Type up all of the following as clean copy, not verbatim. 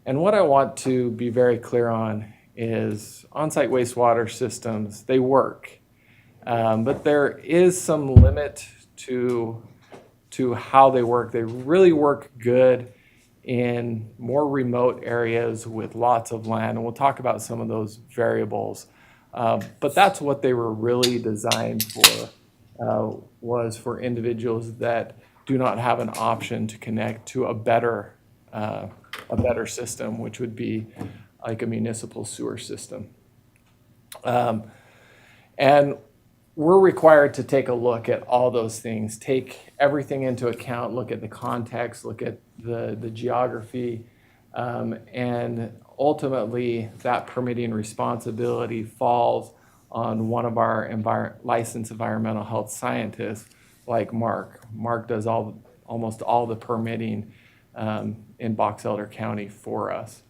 And what I want to be very clear on is on-site wastewater systems, they work. But there is some limit to how they work. They really work good in more remote areas with lots of land, and we'll talk about some of those variables. But that's what they were really designed for, was for individuals that do not have an option to connect to a better system, which would be like a municipal sewer system. And we're required to take a look at all those things, take everything into account, look at the context, look at the geography, and ultimately that permitting responsibility falls on one of our licensed environmental health scientists like Mark. Mark does almost all the permitting in Box Elder County for us.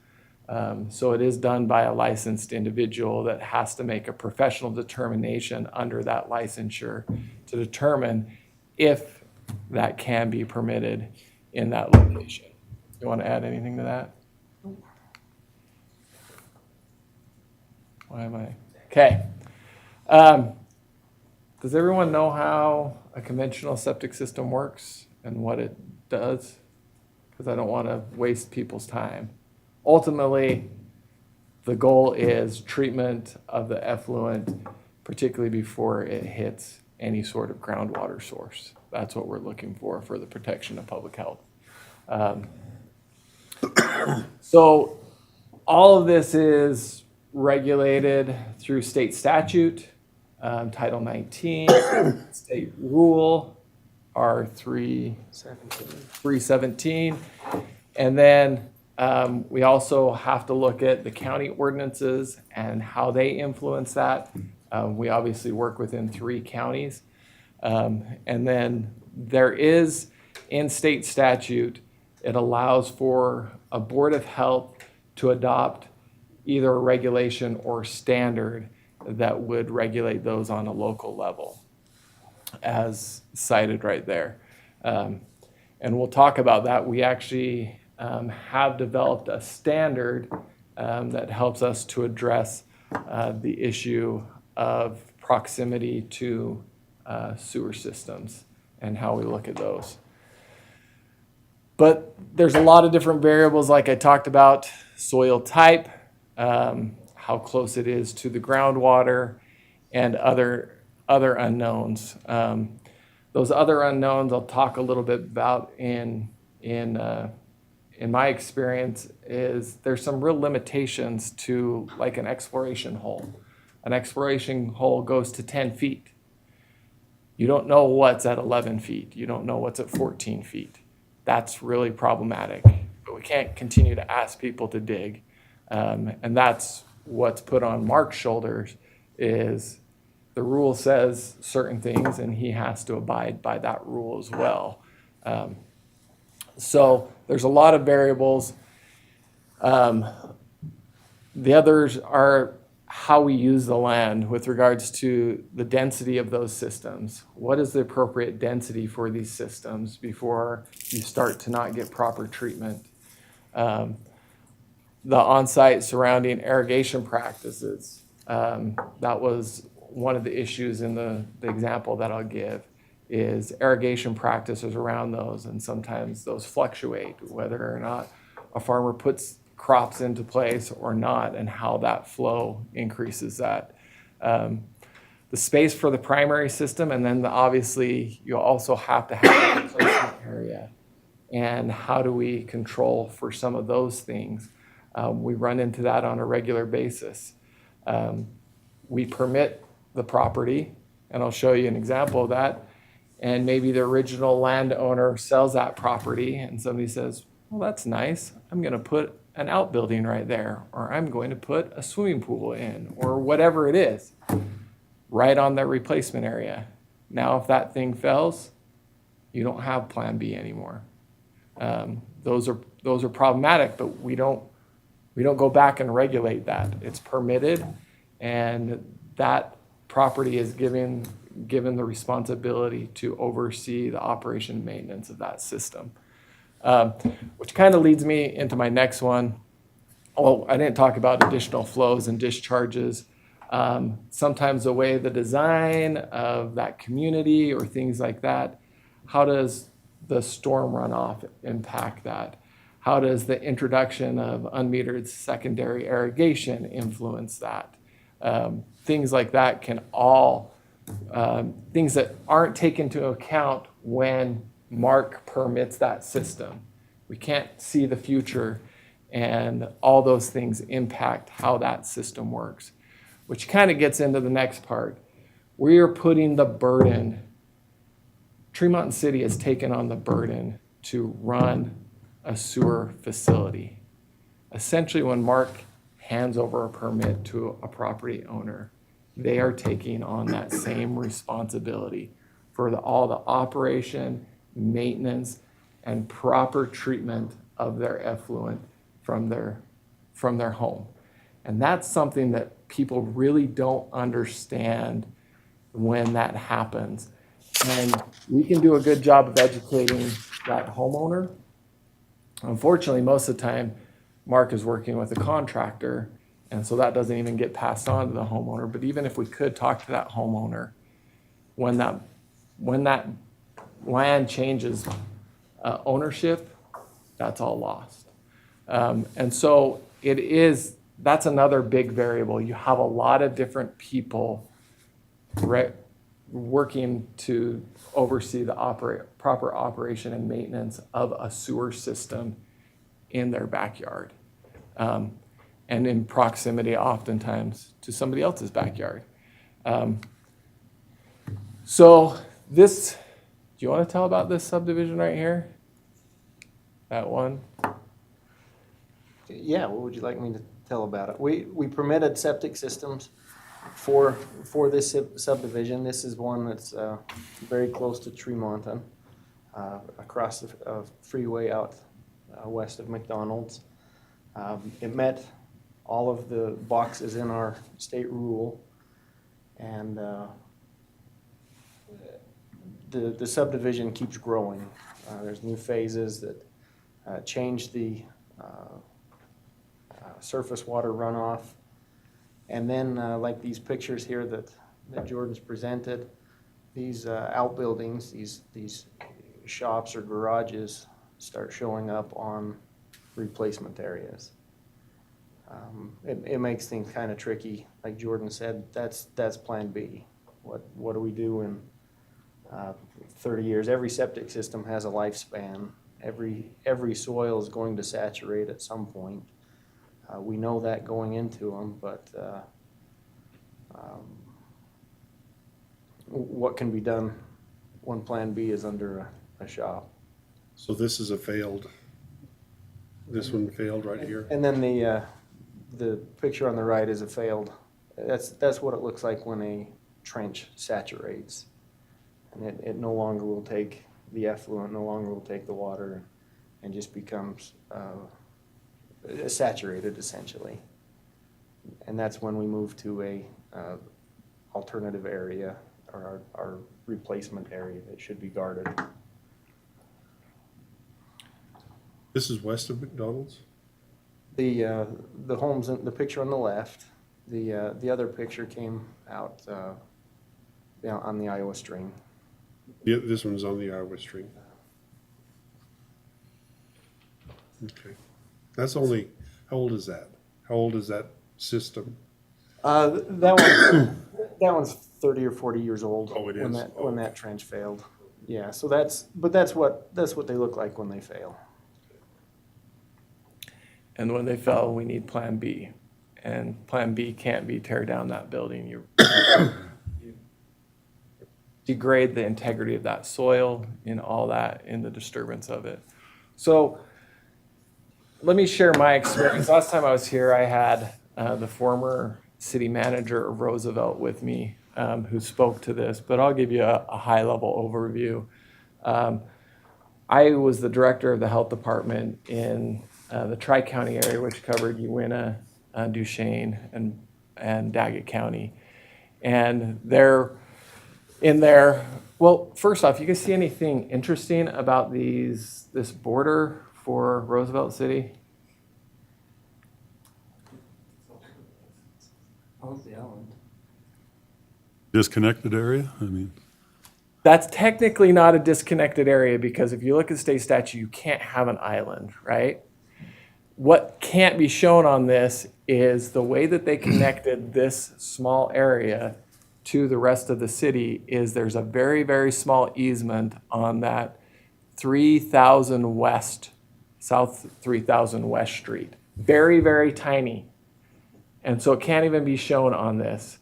So it is done by a licensed individual that has to make a professional determination under that licensure to determine if that can be permitted in that location. You want to add anything to that? Why am I? Okay. Does everyone know how a conventional septic system works and what it does? Because I don't want to waste people's time. Ultimately, the goal is treatment of the effluent, particularly before it hits any sort of groundwater source. That's what we're looking for the protection of public health. So all of this is regulated through state statute, Title 19, state rule, R317, and then we also have to look at the county ordinances and how they influence that. We obviously work within 3 counties. And then there is, in state statute, it allows for a Board of Health to adopt either a regulation or standard that would regulate those on a local level, as cited right there. And we'll talk about that. We actually have developed a standard that helps us to address the issue of proximity to sewer systems and how we look at those. But there's a lot of different variables, like I talked about: soil type, how close it is to the groundwater, and other unknowns. Those other unknowns I'll talk a little bit about in my experience. Is there's some real limitations to, like, an exploration hole. An exploration hole goes to 10 feet. You don't know what's at 11 feet. You don't know what's at 14 feet. That's really problematic. But we can't continue to ask people to dig. And that's what's put on Mark's shoulders, is the rule says certain things and he has to abide by that rule as well. So there's a lot of variables. The others are how we use the land with regards to the density of those systems. What is the appropriate density for these systems before you start to not get proper treatment? The on-site surrounding irrigation practices. That was one of the issues in the example that I'll give, is irrigation practices around those, and sometimes those fluctuate, whether or not a farmer puts crops into place or not, and how that flow increases that. The space for the primary system, and then obviously you also have to have a replacement area. And how do we control for some of those things? We run into that on a regular basis. We permit the property, and I'll show you an example of that. And maybe the original landowner sells that property, and somebody says, well, that's nice. I'm going to put an outbuilding right there, or I'm going to put a swimming pool in, or whatever it is, right on that replacement area. Now, if that thing fails, you don't have Plan B anymore. Those are problematic, but we don't go back and regulate that. It's permitted, and that property is given the responsibility to oversee the operation and maintenance of that system. Which kind of leads me into my next one. Oh, I didn't talk about additional flows and discharges. Sometimes the way the design of that community or things like that, how does the storm runoff impact that? How does the introduction of unmetered secondary irrigation influence that? Things like that can all, things that aren't taken into account when Mark permits that system. We can't see the future, and all those things impact how that system works, which kind of gets into the next part. We are putting the burden, Tremont City has taken on the burden to run a sewer facility. Essentially, when Mark hands over a permit to a property owner, they are taking on that same responsibility for all the operation, maintenance, and proper treatment of their effluent from their home. And that's something that people really don't understand when that happens. And we can do a good job of educating that homeowner. Unfortunately, most of the time, Mark is working with a contractor, and so that doesn't even get passed on to the homeowner. But even if we could talk to that homeowner, when that land changes ownership, that's all lost. And so that's another big variable. You have a lot of different people working to oversee the proper operation and maintenance of a sewer system in their backyard, and in proximity oftentimes to somebody else's backyard. So this, do you want to tell about this subdivision right here? That one? Yeah, what would you like me to tell about it? We permitted septic systems for this subdivision. This is one that's very close to Tremonton, across the freeway out west of McDonald's. It met all of the boxes in our state rule, and the subdivision keeps growing. There's new phases that change the surface water runoff. And then like these pictures here that Jordan's presented, these outbuildings, these shops or garages start showing up on replacement areas. It makes things kind of tricky. Like Jordan said, that's plan B. What do we do in 30 years? Every septic system has a lifespan. Every soil is going to saturate at some point. We know that going into them, but what can be done when plan B is under a shop? So this is this one failed right here? And then the picture on the right is a failed. That's what it looks like when a trench saturates. And it no longer will take the effluent, no longer will take the water, and just becomes saturated essentially. And that's when we move to a alternative area, or our replacement area that should be guarded. This is west of McDonald's? The homes, the picture on the left, the other picture came out on the Iowa string. Yeah, this one's on the Iowa string. Okay. That's only, how old is that? How old is that system? That one's 30 or 40 years old. Oh, it when is? When that trench failed. Yeah, so that's what they look like when they fail. And when they fail, we need plan B. And plan B can't be tear down that building. You degrade the integrity of that soil and all that in the disturbance of it. So let me share my experience. Last time I was here, I had the former city manager of Roosevelt with me, who spoke to this, but I'll give you a high-level overview. I was the director of the health department in the Tri-County area, which covered Uinta, Duchesne, and Daggett County. And in their Well, first off, you guys see anything interesting about this border for Roosevelt City? Owns the island. Disconnected area? I mean, That's technically not a disconnected area because if you look at state statute, you can't have an island, right? What can't be shown on this is the way that they connected this small area to the rest of the city is there's a very, very small easement on that 3000 West, South 3000 West Street. Very, very tiny. And so it can't even be shown on this.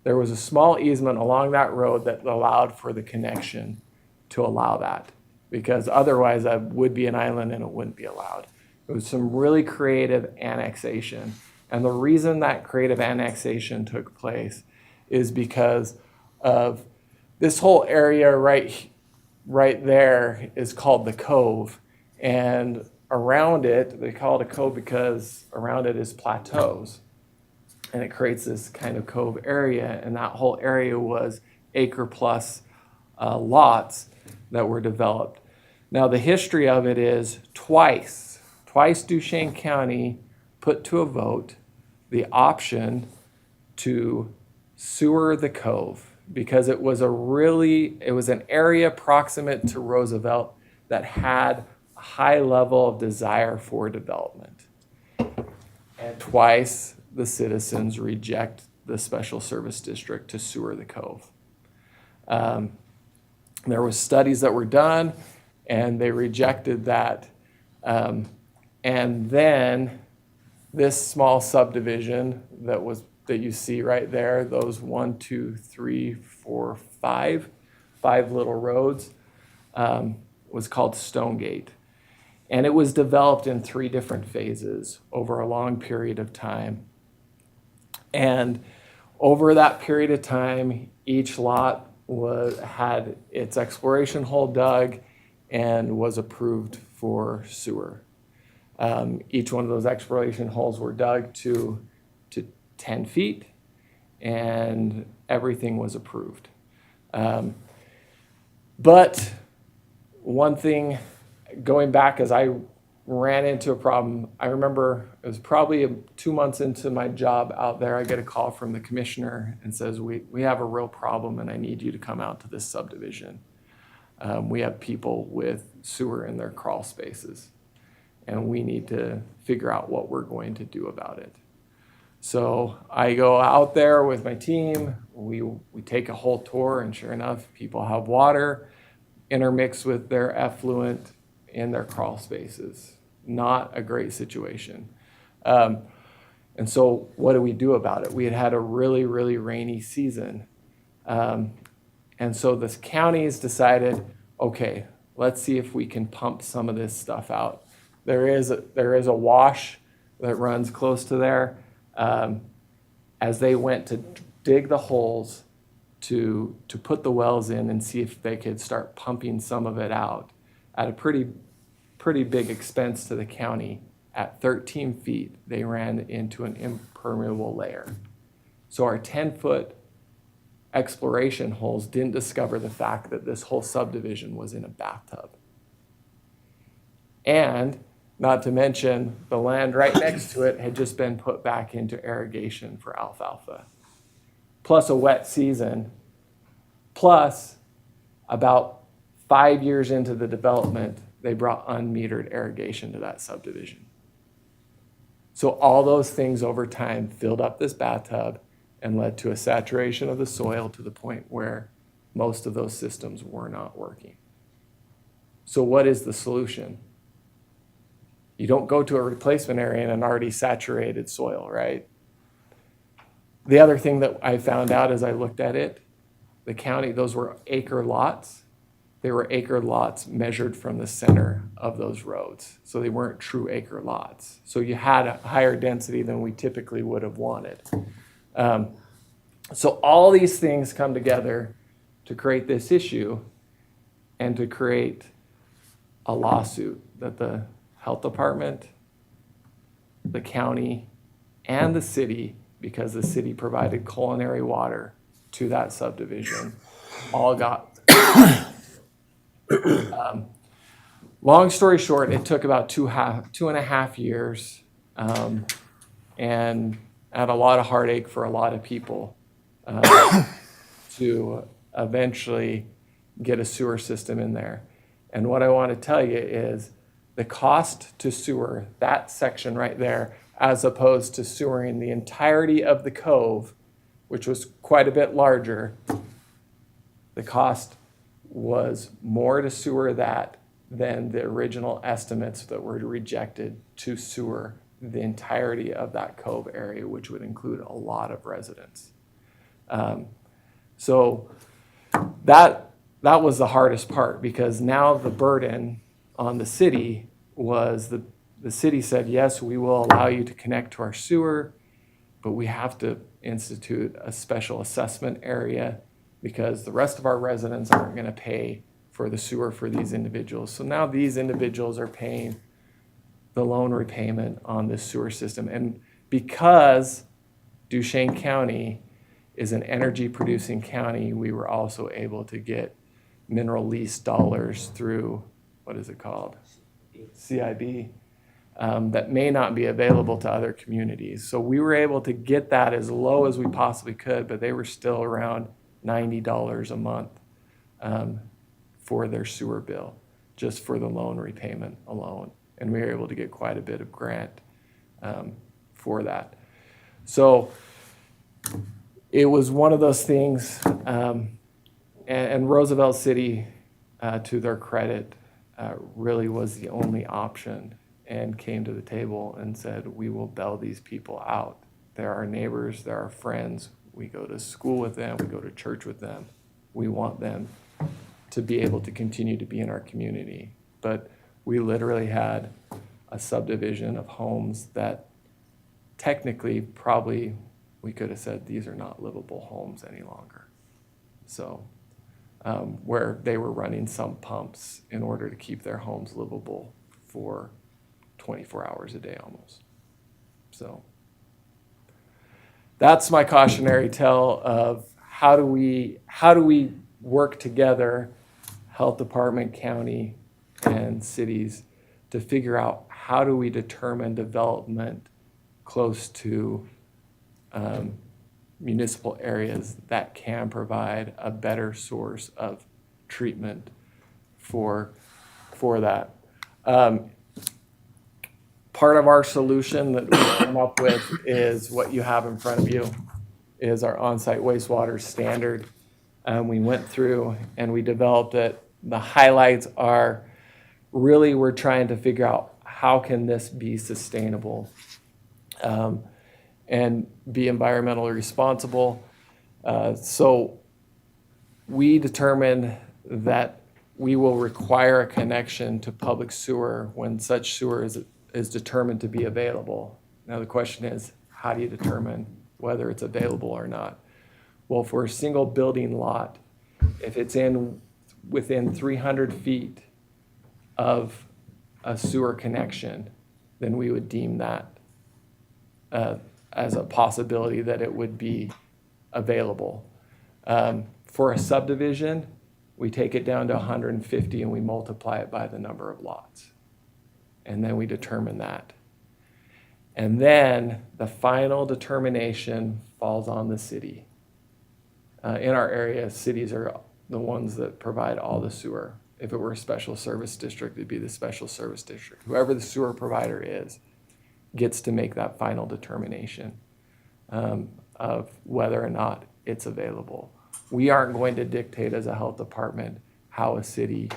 There was a small easement along that road that allowed for the connection to allow that. Because otherwise that would be an island and it wouldn't be allowed. It was some really creative annexation. And the reason that creative annexation took place is because of this whole area right there is called the Cove. And around it, they call it a cove because around it is plateaus. And it creates this kind of cove area. And that whole area was acre plus lots that were developed. Now the history of it is twice Duchesne County put to a vote the option to sewer the cove because it was an area proximate to Roosevelt that had a high level of desire for development. And twice the citizens reject the special service district to sewer the cove. There was studies that were done and they rejected that. And then this small subdivision that you see right there, those 5 little roads, was called Stonegate. And it was developed in 3 different phases over a long period of time. And over that period of time, each lot had its exploration hole dug and was approved for sewer. Each one of those exploration holes were dug to 10 feet, and everything was approved. But one thing, going back as I ran into a problem, I remember it was probably 2 months into my job out there, I get a call from the commissioner and says, we have a real problem and I need you to come out to this subdivision. We have people with sewer in their crawl spaces and we need to figure out what we're going to do about it. So I go out there with my team, we take a whole tour, and sure enough, people have water intermixed with their effluent in their crawl spaces. Not a great situation. And so what do we do about it? We had a really, really rainy season. And so the counties decided, okay, let's see if we can pump some of this stuff out. There is a wash that runs close to there. As they went to dig the holes to put the wells in and see if they could start pumping some of it out at a pretty big expense to the county. At 13 feet, they ran into an impermeable layer. So our 10-foot exploration holes didn't discover the fact that this whole subdivision was in a bathtub. And not to mention, the land right next to it had just been put back into irrigation for alfalfa. Plus a wet season, plus about 5 years into the development, they brought unmetered irrigation to that subdivision. So all those things over time filled up this bathtub and led to a saturation of the soil to the point where most of those systems were not working. So what is the solution? You don't go to a replacement area in an already saturated soil, right? The other thing that I found out as I looked at it, the county, those were acre lots. They were acre lots measured from the center of those roads. So they weren't true acre lots. So you had a higher density than we typically would have wanted. So all these things come together to create this issue and to create a lawsuit that the health department, the county, and the city, because the city provided culinary water to that subdivision, all got Long story short, it took about 2.5 years, and had a lot of heartache for a lot of people to eventually get a sewer system in there. And what I want to tell you is the cost to sewer that section right there, as opposed to sewering the entirety of the cove, which was quite a bit larger, the cost was more to sewer that than the original estimates that were rejected to sewer the entirety of that cove area, which would include a lot of residents. So that was the hardest part, because now the burden on the city was the city said, yes, we will allow you to connect to our sewer, but we have to institute a special assessment area because the rest of our residents aren't going to pay for the sewer for these individuals. So now these individuals are paying the loan repayment on this sewer system. And because Duchesne County is an energy producing county, we were also able to get mineral lease dollars through, what is it called? CIB, that may not be available to other communities. So we were able to get that as low as we possibly could, but they were still around $90 a month for their sewer bill, just for the loan repayment alone. And we were able to get quite a bit of grant for that. So it was one of those things, and Roosevelt City, to their credit, really was the only option and came to the table and said, we will bail these people out. They're our neighbors, they're our friends. We go to school with them, we go to church with them. We want them to be able to continue to be in our community. But we literally had a subdivision of homes that technically probably we could have said these are not livable homes any longer. So where they were running sump pumps in order to keep their homes livable for 24 hours a day almost. So that's my cautionary tale of how do we work together, health department, county, and cities, to figure out how do we determine development close to municipal areas that can provide a better source of treatment for that. Part of our solution that we came up with is what you have in front of you, is our on-site wastewater standard. We went through and we developed it. The highlights are really we're trying to figure out how can this be sustainable and be environmentally responsible. So we determined that we will require a connection to public sewer when such sewer is determined to be available. Now the question is, how do you determine whether it's available or not? Well, for a single building lot, if it's within 300 feet of a sewer connection, then we would deem that as a possibility that it would be available. For a subdivision, we take it down to 150 and we multiply it by the number of lots. And then we determine that. And then the final determination falls on the city. In our area, cities are the ones that provide all the sewer. If it were a special service district, it'd be the special service district. Whoever the sewer provider is gets to make that final determination of whether or not it's available. We aren't going to dictate as a health department how a city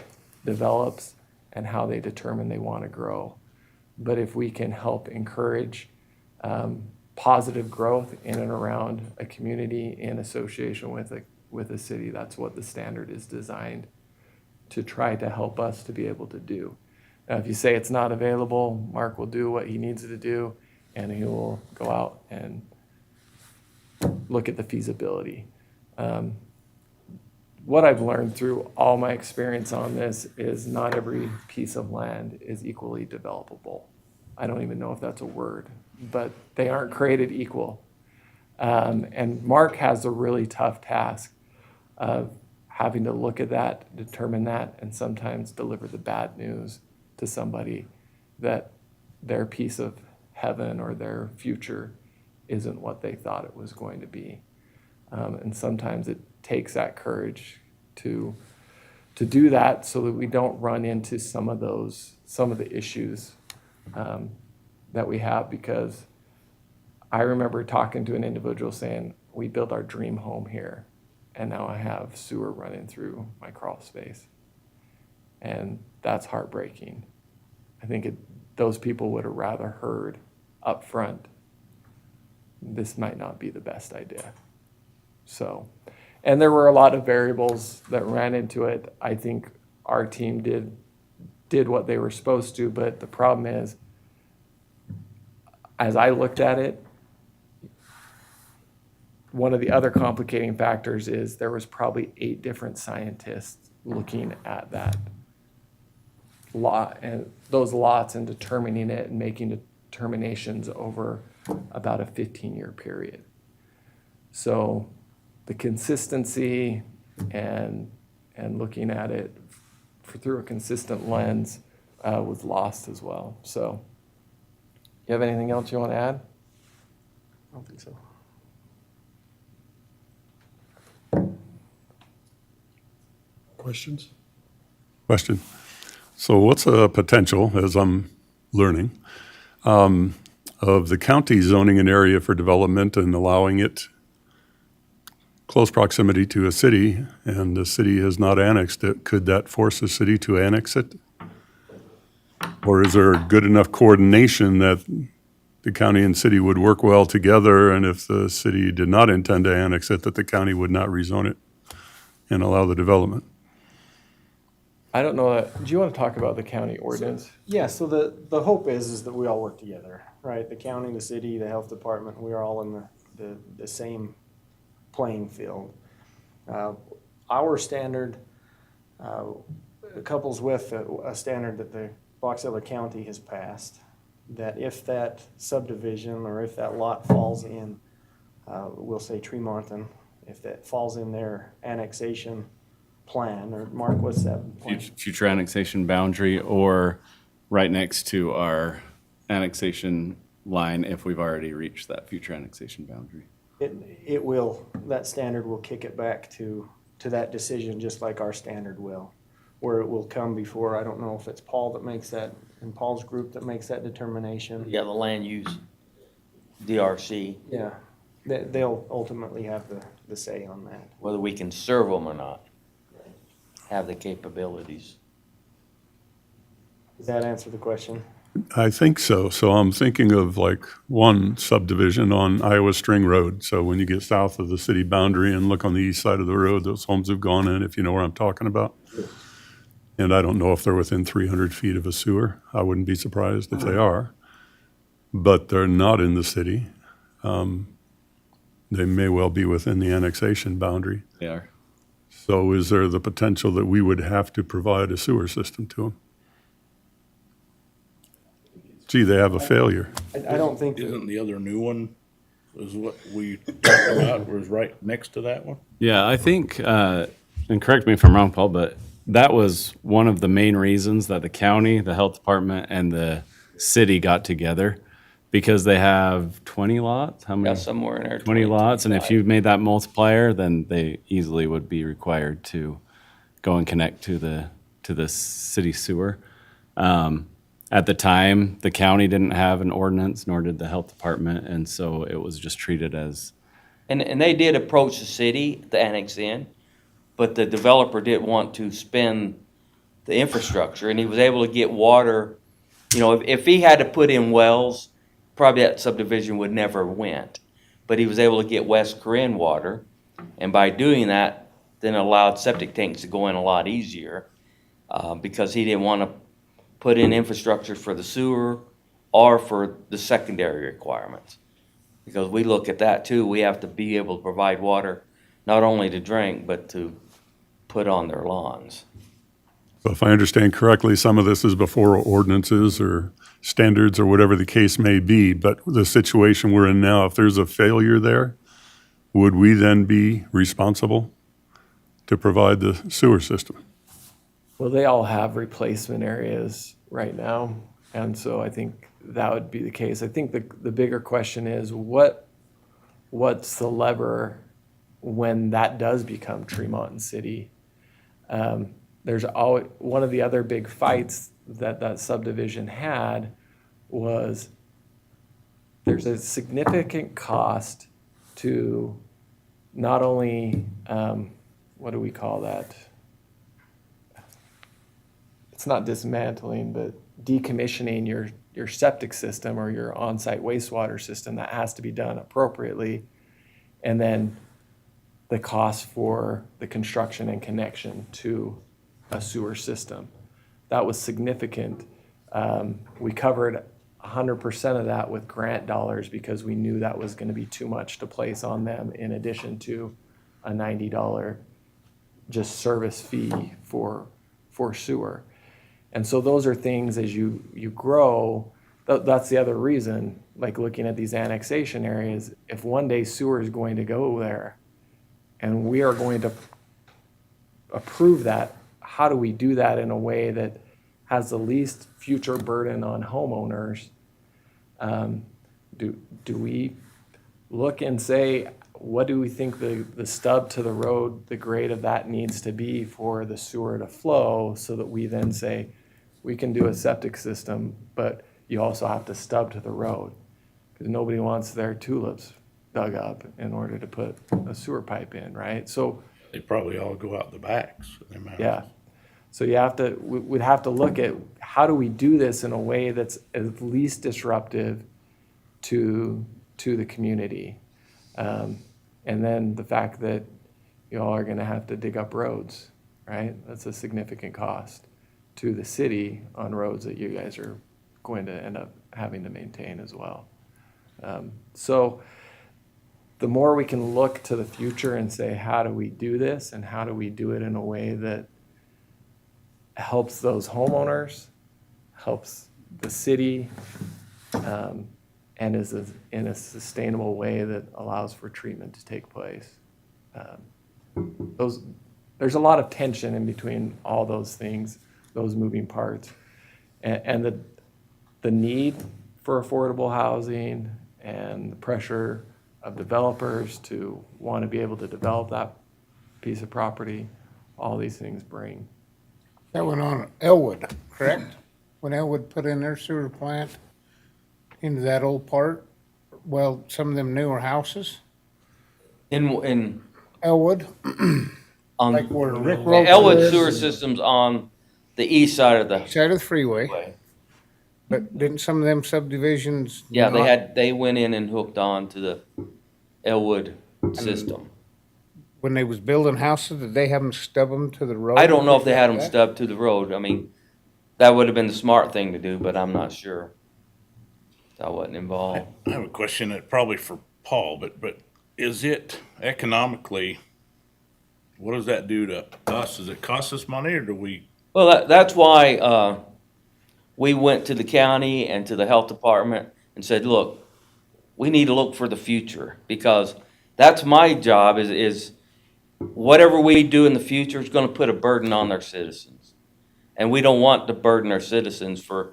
develops and how they determine they want to grow. But if we can help encourage positive growth in and around a community in association with a city, that's what the standard is designed to try to help us to be able to do. Now, if you say it's not available, Mark will do what he needs to do, and he will go out and look at the feasibility. What I've learned through all my experience on this is not every piece of land is equally developable. I don't even know if that's a word, but they aren't created equal. And Mark has a really tough task of having to look at that, determine that, and sometimes deliver the bad news to somebody that their piece of heaven or their future isn't what they thought it was going to be. And sometimes it takes that courage to do that so that we don't run into some of the issues that we have. Because I remember talking to an individual saying, we built our dream home here, and now I have sewer running through my crawl space. And that's heartbreaking. I think those people would have rather heard up front, this might not be the best idea. So, and there were a lot of variables that ran into it. I think our team did what they were supposed to, but the problem is, as I looked at it, one of the other complicating factors is there was probably 8 different scientists looking at that lot and those lots and determining it and making determinations over about a 15-year period. So the consistency and looking at it through a consistent lens was lost as well. So you have anything else you want to add? I don't think so. Questions? Question. So what's a potential, as I'm learning, of the county zoning an area for development and allowing it close proximity to a city, and the city has not annexed it? Could that force the city to annex it? Or is there good enough coordination that the county and city would work well together, and if the city did not intend to annex it, that the county would not rezone it and allow the development? I don't know that. Do you want to talk about the county ordinance? Yeah, so the hope is that we all work together, right? The county, the city, the health department, we are all in the same playing field. Our standard couples with a standard that the Box Elder County has passed, that if that subdivision or if that lot falls in, we'll say Tremonton, if that falls in their annexation plan, or Mark, what's that plan? Future annexation boundary, or right next to our annexation line if we've already reached that future annexation boundary. It will, that standard will kick it back to that decision, just like our standard will, where it will come before, I don't know if it's Paul that makes that, and Paul's group that makes that determination. Yeah, the land use DRC, Yeah, they'll ultimately have the say on that. whether we can serve them or not, have the capabilities. Does that answer the question? I think so. So I'm thinking of like one subdivision on Iowa String Road. So when you get south of the city boundary and look on the east side of the road, those homes have gone in, if you know where I'm talking about. And I don't know if they're within 300 feet of a sewer. I wouldn't be surprised if they are. But they're not in the city. They may well be within the annexation boundary. They are. So is there the potential that we would have to provide a sewer system to them? Gee, they have a failure. I don't think, that- Isn't the other new one, is what we talked about, was right next to that one? Yeah, I think, and correct me if I'm wrong, Paul, but that was one of the main reasons that the county, the health department, and the city got together, because they have 20 lots? How Got many? somewhere in there. 20 lots, and if 25. you made that multiplier, then they easily would be required to go and connect to the city sewer. At the time, the county didn't have an ordinance, nor did the health department, and so it was just treated as, And they did approach the city to annex in, but the developer didn't want to spend the infrastructure, and he was able to get water. You know, if he had to put in wells, probably that subdivision would never went. But he was able to get West Corinne water, and by doing that, then allowed septic tanks to go in a lot easier, because he didn't want to put in infrastructure for the sewer or for the secondary requirements. Because we look at that too, we have to be able to provide water, not only to drink, but to put on their lawns. So if I understand correctly, some of this is before ordinances or standards or whatever the case may be, but the situation we're in now, if there's a failure there, would we then be responsible to provide the sewer system? Well, they all have replacement areas right now, and so I think that would be the case. I think the bigger question is what's the lever when that does become Tremont City? There's always, one of the other big fights that subdivision had was there's a significant cost to not only, what do we call that? It's not dismantling, but decommissioning your septic system or your on-site wastewater system. That has to be done appropriately. And then the cost for the construction and connection to a sewer system. That was significant. We covered 100% of that with grant dollars because we knew that was going to be too much to place on them in addition to a $90 just service fee for sewer. And so those are things as you grow, that's the other reason, like looking at these annexation areas, if one day sewer is going to go there and we are going to approve that, how do we do that in a way that has the least future burden on homeowners? Do we look and say, what do we think the stub to the road, the grade of that needs to be for the sewer to flow, so that we then say, we can do a septic system, but you also have to stub to the road, because nobody wants their tulips dug up in order to put a sewer pipe in, right? So, They probably all go out the backs. yeah. So we'd have to look at how do we do this in a way that's at least disruptive to the community. And then the fact that you all are gonna have to dig up roads, right? That's a significant cost to the city on roads that you guys are going to end up having to maintain as well. So the more we can look to the future and say, how do we do this, and how do we do it in a way that helps those homeowners, helps the city, and is in a sustainable way that allows for treatment to take place. There's a lot of tension in between all those things, those moving parts, and the need for affordable housing and the pressure of developers to want to be able to develop that piece of property. All these things bring. That went on Elwood, correct? When Elwood put in their sewer plant into that old part, well, some of them newer houses, In, Elwood, on, like where Rick the Roper Elwood lives, sewer system's on the east side of the side of the freeway, way. but didn't some of them subdivisions? Yeah, not- they went in and hooked on to the Elwood system. When they was building houses, did they have them stub them to the road? I don't know if they had them Like that? stubbed to the road. I mean, that would have been the smart thing to do, but I'm not sure. I wasn't involved. I have a question that probably for Paul, but is it economically, what does that do to us? Does it cost us money or do we? Well, that's why, we went to the county and to the health department and said, look, we need to look for the future, because that's my job is whatever we do in the future is gonna put a burden on their citizens. And we don't want to burden our citizens for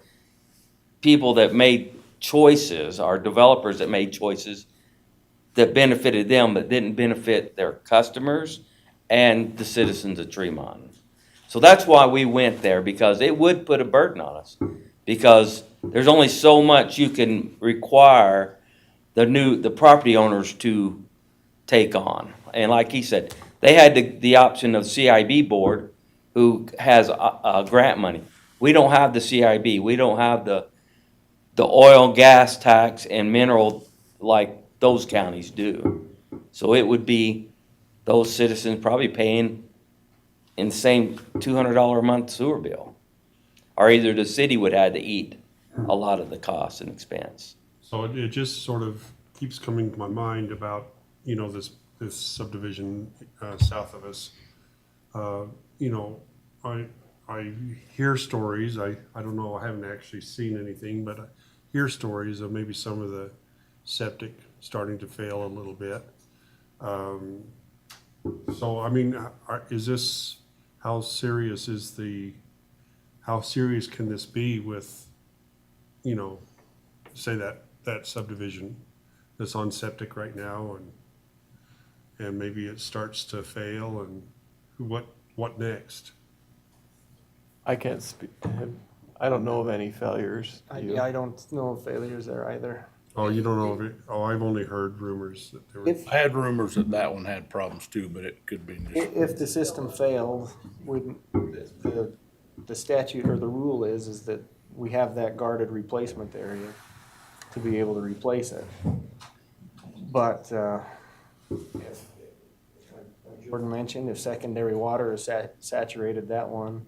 people that made choices, our developers that made choices that benefited them but didn't benefit their customers and the citizens of Tremont. So that's why we went there, because it would put a burden on us. Because there's only so much you can require the property owners to take on. And like he said, they had the option of CIB board, who has grant money. We don't have the CIB. We don't have the oil, gas tax, and mineral like those counties do. So it would be those citizens probably paying in the same $200 a month sewer bill. Or either the city would have to eat a lot of the cost and expense. So it just sort of keeps coming to my mind about, this subdivision south of us. I hear stories, I don't know, I haven't actually seen anything, but I hear stories of maybe some of the septic starting to fail a little bit. So, I mean, is this, how serious can this be with, you know, say that subdivision that's on septic right now and maybe it starts to fail and what next? I can't speak, I don't know of any failures. You? I don't know of failures there either. Oh, you don't know if it, oh, I've only heard rumors that there were. If, I had rumors that that one had problems too, but it could be just. if the system failed, the statute or the rule is that we have that guarded replacement area to be able to replace it. But, if, Jordan mentioned, if secondary water is saturated that one,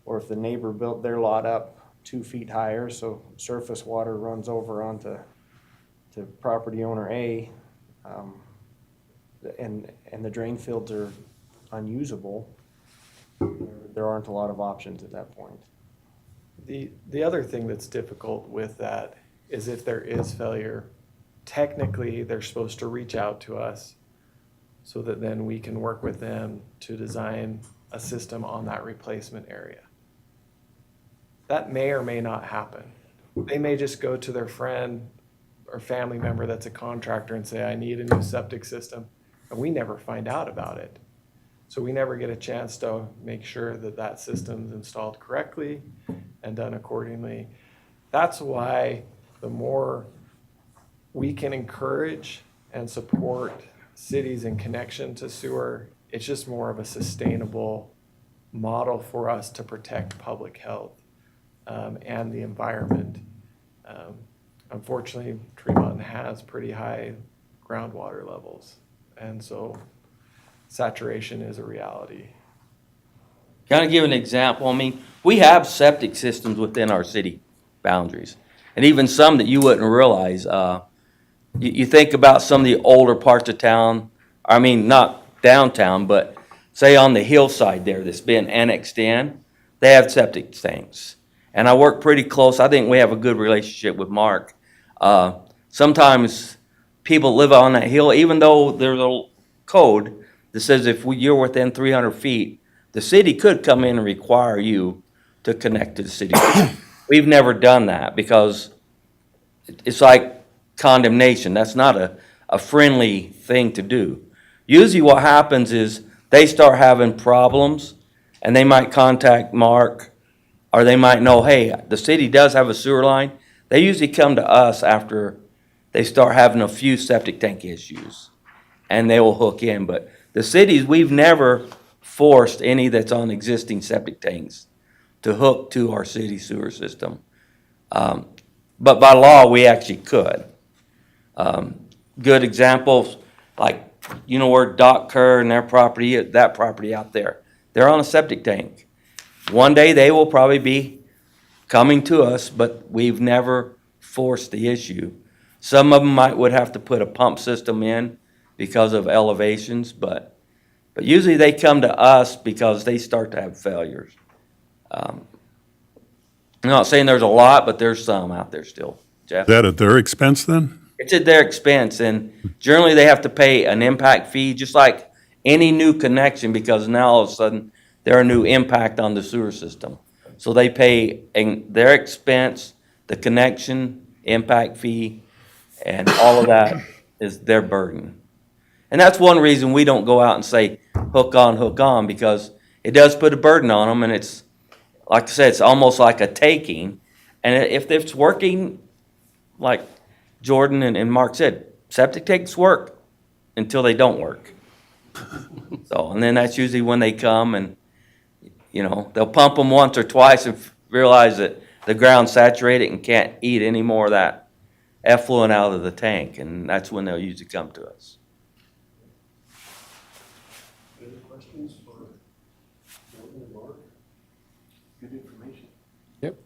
or if the neighbor built their lot up 2 feet higher, so surface water runs over onto property owner A, and the drain fields are unusable, there aren't a lot of options at that point. The other thing that's difficult with that is if there is failure, technically they're supposed to reach out to us so that then we can work with them to design a system on that replacement area. That may or may not happen. They may just go to their friend or family member that's a contractor and say, I need a new septic system, and we never find out about it. So we never get a chance to make sure that that system's installed correctly and done accordingly. That's why the more we can encourage and support cities in connection to sewer, it's just more of a sustainable model for us to protect public health and the environment. Unfortunately, Tremont has pretty high groundwater levels, and so saturation is a reality. Kind of give an example, I mean, we have septic systems within our city boundaries, and even some that you wouldn't realize. You think about some of the older parts of town, I mean, not downtown, but say on the hillside there that's been annexed in, they have septic tanks. And I work pretty close, I think we have a good relationship with Mark. Sometimes people live on that hill, even though there's a code that says if you're within 300 feet, the city could come in and require you to connect to the city. We've never done that because it's like condemnation. That's not a friendly thing to do. Usually what happens is they start having problems and they might contact Mark, or they might know, hey, the city does have a sewer line. They usually come to us after they start having a few septic tank issues, and they will hook in. But the cities, we've never forced any that's on existing septic tanks to hook to our city sewer system. But by law, we actually could. Good examples, like, you know where Doc Kerr and their property, that property out there, they're on a septic tank. One day they will probably be coming to us, but we've never forced the issue. Some of them would have to put a pump system in because of elevations, but usually they come to us because they start to have failures. I'm not saying there's a lot, but there's some out there still. Jeff? Is that at their expense then? It's at their expense, and generally they have to pay an impact fee, just like any new connection, because now all of a sudden they're a new impact on the sewer system. So they pay their expense, the connection, impact fee, and all of that is their burden. And that's one reason we don't go out and say hook on, because it does put a burden on them, and it's, like I said, it's almost like a taking. And if it's working, like Jordan and Mark said, septic tanks work until they don't work. So, and then that's usually when they come and, you know, they'll pump them once or twice and realize that the ground's saturated and can't eat any more of that effluent out of the tank, and that's when they'll usually come to us. Any questions for Jordan and Mark? Good information. Yep.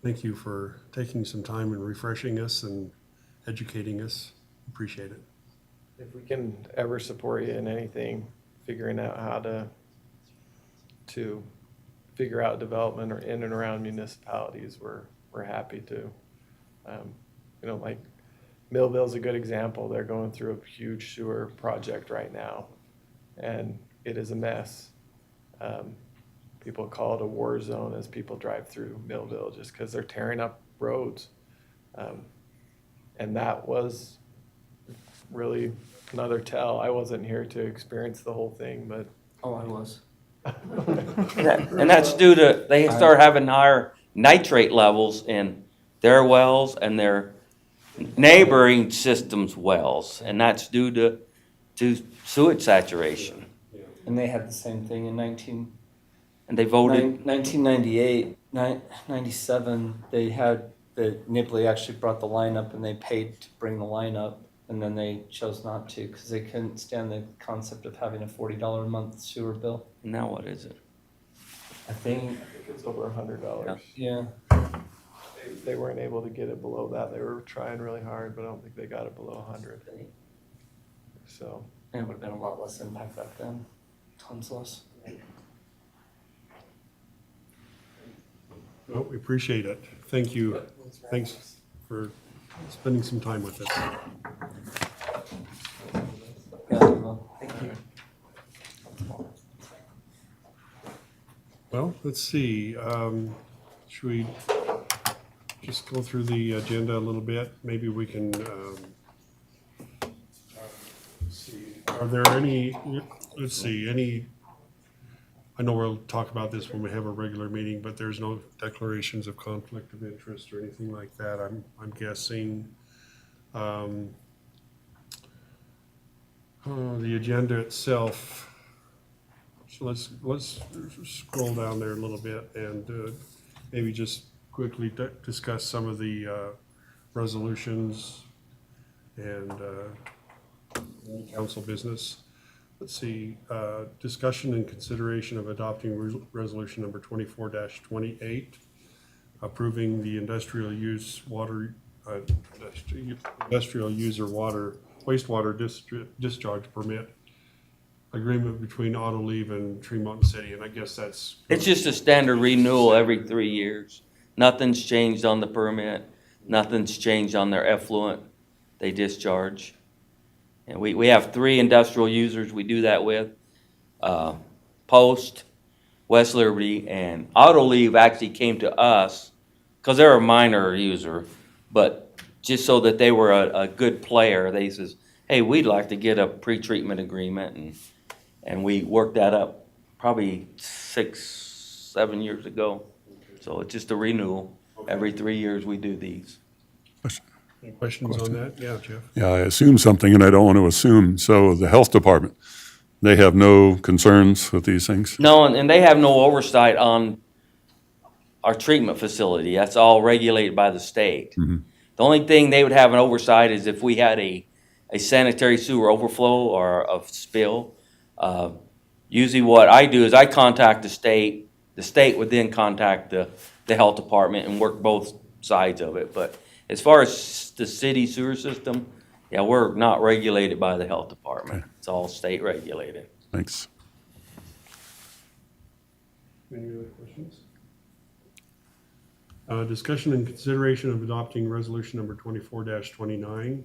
Thank you for taking some time and refreshing us and educating us. Appreciate it. If we can ever support you in anything, figuring out how to figure out development or in and around municipalities, we're happy to. You know, like Millville's a good example. They're going through a huge sewer project right now. and it is a mess. People call it a war zone as people drive through Millville just because they're tearing up roads. And that was really another tell. I wasn't here to experience the whole thing, but Oh, I was. And that's due to, they start having higher nitrate levels in their wells and their neighboring systems' wells, and that's due to sewage saturation. And they had the same thing in And they voted, 1998, 97, they had, the Nibley actually brought the line up and they paid to bring the line up. And then they chose not to because they couldn't stand the concept of having a $40 a month sewer bill. now what is it? I think, it's over $100. yeah. They weren't able to get it below that. They were trying really hard, but I don't think they got it below 100. So, And it would have been a lot less impact back then. Tons less. Well, we appreciate it. Thank you. Thanks for spending some time with us. Yeah, well, thank you. Well, let's see, should we just go through the agenda a little bit? Maybe we can, let's see, are there any, I know we'll talk about this when we have a regular meeting, but there's no declarations of conflict of interest or anything like that, I'm guessing. The agenda itself, so let's scroll down there a little bit and maybe just quickly discuss some of the resolutions and council business. Let's see, discussion and consideration of adopting resolution number 24-28, approving the industrial use water, industrial user water, wastewater discharge permit agreement between Autoliv and Tremont City, and I guess that's. It's just a standard renewal every 3 years. Nothing's changed on the permit, nothing's changed on their effluent they discharge. And we have 3 industrial users we do that with. Post, West Liberty, and Autoliv actually came to us, because they're a minor user, but just so that they were a good player, they says, hey, we'd like to get a pre-treatment agreement, and we worked that up probably 6-7 years ago. So it's just a renewal. Every 3 years we do these. Any questions on that? Yeah, Jeff? Yeah, I assume something and I don't want to assume. So the health department, they have no concerns with these things? No, and they have no oversight on our treatment facility. That's all regulated by the state. Mhm. The only thing they would have an oversight is if we had a sanitary sewer overflow or a spill. Usually what I do is I contact the state. The state would then contact the health department and work both sides of it. But as far as the city sewer system, yeah, we're not regulated by the health department. It's all state regulated. Thanks. Any other questions? Discussion and consideration of adopting resolution number 24-29,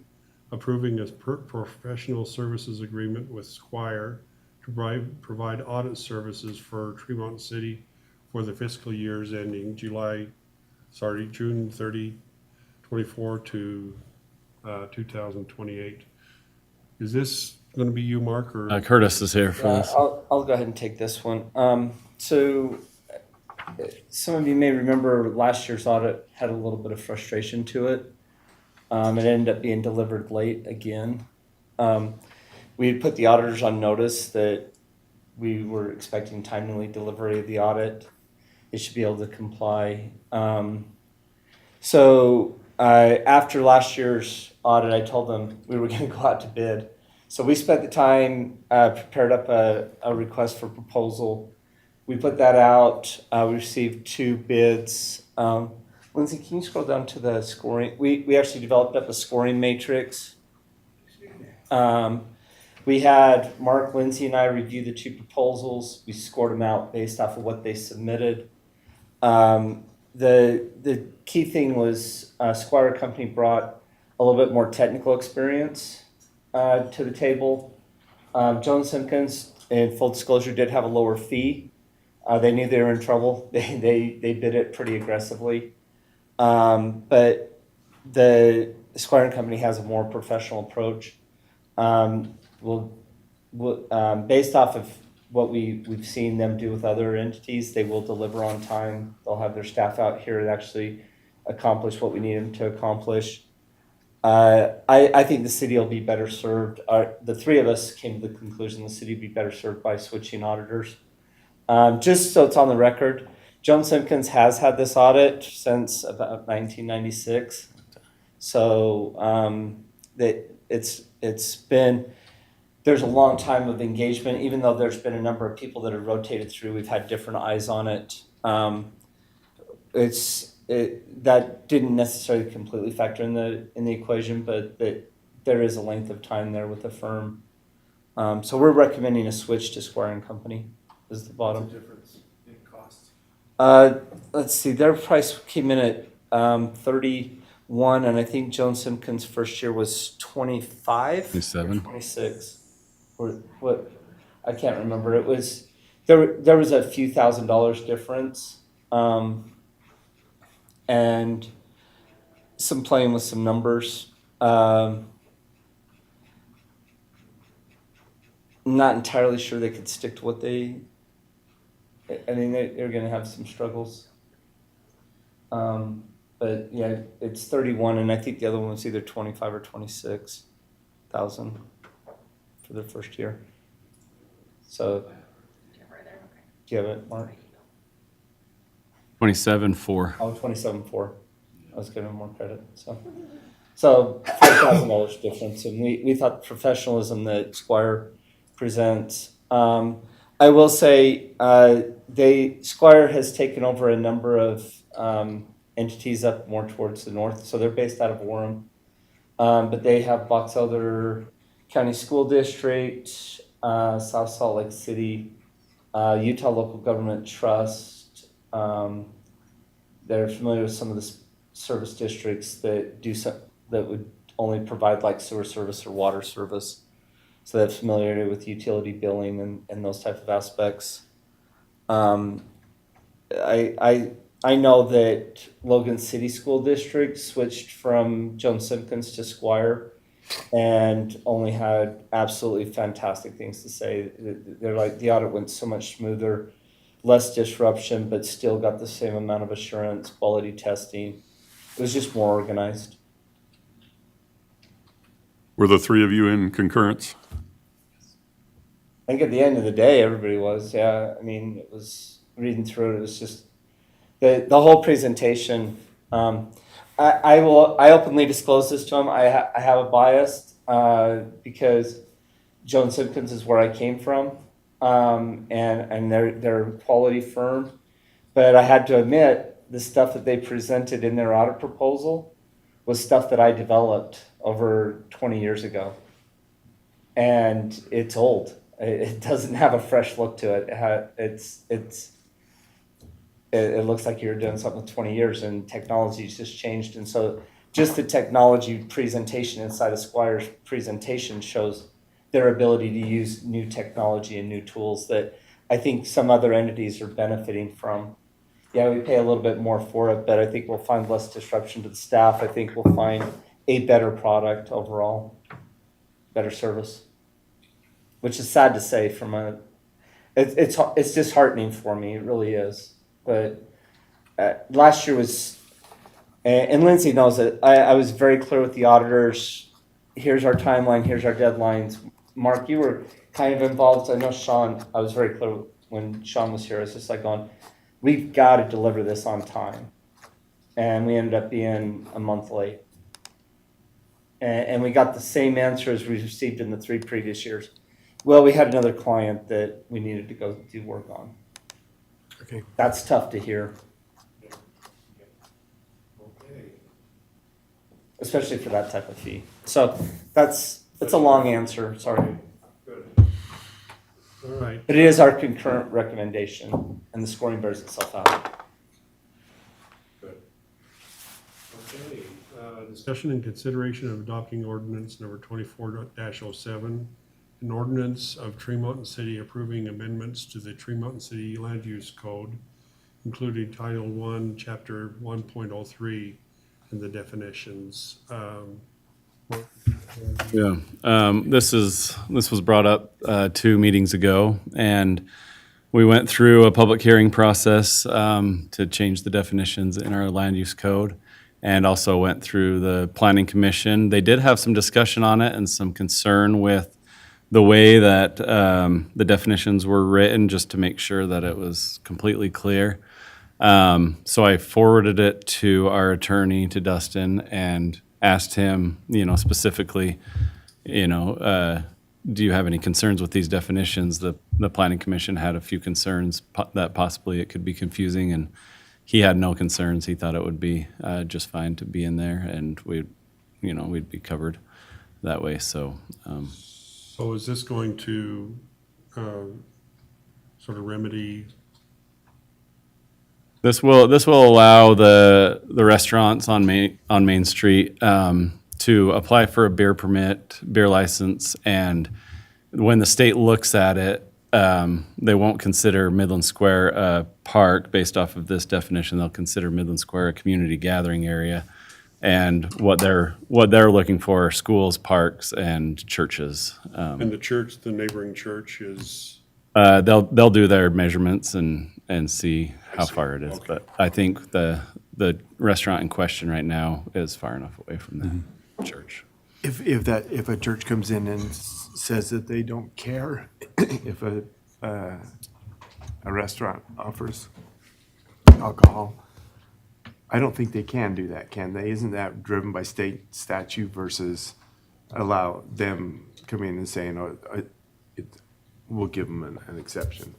approving a professional services agreement with Squire to provide audit services for Tremont City for the fiscal years ending June 30, 24 to 2028. Is this going to be you, Mark, or? Curtis is here for this. I'll go ahead and take this one. So some of you may remember last year's audit had a little bit of frustration to it. It ended up being delivered late again. We had put the auditors on notice that we were expecting timely delivery of the audit. It should be able to comply. So after last year's audit, I told them we were going to go out to bid. So we spent the time, prepared up a request for proposal. We put that out. We received 2 bids. Lindsay, can you scroll down to the scoring? We actually developed up a scoring matrix. We had Mark, Lindsay, and I review the 2 proposals. We scored them out based off of what they submitted. The key thing was Squire Company brought a little bit more technical experience to the table. Joan Simpkins in full disclosure, did have a lower fee. They knew they were in trouble. They bid it pretty aggressively. But the Squire and Company has a more professional approach. Based off of what we've seen them do with other entities, they will deliver on time. They'll have their staff out here to actually accomplish what we need them to accomplish. I think the city will be better served. The three of us came to the conclusion the city would be better served by switching auditors. Just so it's on the record, Jones Simpkins has had this audit since about 1996. So that it's been, there's a long time of engagement, even though there's been a number of people that have rotated through, we've had different eyes on it. That didn't necessarily completely factor in the equation, but that there is a length of time there with the firm. So we're recommending a switch to Squire and Company is the bottom. What's the difference in cost? Let's see, their price came in at 31, and I think Jones Simpkins' first year was 25. 27. 26. Or what? I can't remember. It was there was a few $1,000s difference, and some playing with some numbers. I'm not entirely sure they could stick to what they. I mean, they're going to have some struggles. But yeah, it's 31, and I think the other one was either 25 or 26,000 for their first year. So, do you have it, Mark? 27.4. Oh, 27.4. I was giving him more credit. So $4,000 difference, and we thought the professionalism that Squire presents. I will say, Squire has taken over a number of entities up more towards the north, so they're based out of Orem, but they have Box Elder County School District, South Salt Lake City, Utah Local Government Trust. They're familiar with some of the service districts that that would only provide like sewer service or water service. So they have familiarity with utility billing and those type of aspects. I know that Logan City School District switched from Jones Simpkins to Squire and only had absolutely fantastic things to say. They're like, the audit went so much smoother, less disruption, but still got the same amount of assurance, quality testing. It was just more organized. Were the three of you in concurrence? I think at the end of the day, everybody was, yeah. I mean, it was reading through it, it was just the whole presentation. I openly disclose this to them. I have a bias because Jones Simpkins is where I came from, and they're a quality firm. But I had to admit the stuff that they presented in their audit proposal was stuff that I developed over 20 years ago, and it's old. It doesn't have a fresh look to it. It looks like you're doing something with 20 years and technology's just changed. And so just the technology presentation inside of Squire's presentation shows their ability to use new technology and new tools that I think some other entities are benefiting from. Yeah, we pay a little bit more for it, but I think we'll find less disruption to the staff. I think we'll find a better product overall, better service, which is sad to say it's disheartening for me. It really is. But last year was, and Lindsay knows it, I was very clear with the auditors. Here's our timeline, here's our deadlines. Mark, you were kind of involved. I know Sean, I was very clear when Sean was here. I was just like going, we've got to deliver this on time. And we ended up being a month late. And we got the same answer as we received in the 3 previous years. Well, we had another client that we needed to go do work on. Okay. That's tough to hear, Okay. especially for that type of fee. So it's a long answer, sorry. Good. All right. But it is our concurrent recommendation, and the scoring bears itself out. Good. Okay, discussion and consideration of adopting ordinance number 24-07, an ordinance of Tree Mountain City approving amendments to the Tree Mountain City Land Use Code, including Title 1, Chapter 1.03, and the definitions. Yeah, this was brought up 2 meetings ago, and we went through a public hearing process to change the definitions in our land use code, and also went through the planning commission. They did have some discussion on it and some concern with the way that the definitions were written, just to make sure that it was completely clear. So I forwarded it to our attorney, to Dustin, and asked him, specifically, do you have any concerns with these definitions? The planning commission had a few concerns that possibly it could be confusing, and he had no concerns. He thought it would be just fine to be in there, and we'd be covered that way. So So is this going to sort of remedy? this will allow the restaurants on Main Street to apply for a beer permit, beer license, and when the state looks at it, they won't consider Midland Square a park based off of this definition. They'll consider Midland Square a community gathering area, and what they're looking for are schools, parks, and churches. And the church, the neighboring church is, They'll do their measurements and see how far it is. Okay. But I think the restaurant in question right now is far enough away from the church. If a church comes in and says that they don't care if a restaurant offers alcohol, I don't think they can do that, can they? Isn't that driven by state statute versus allow them come in and saying, we'll give them an exception?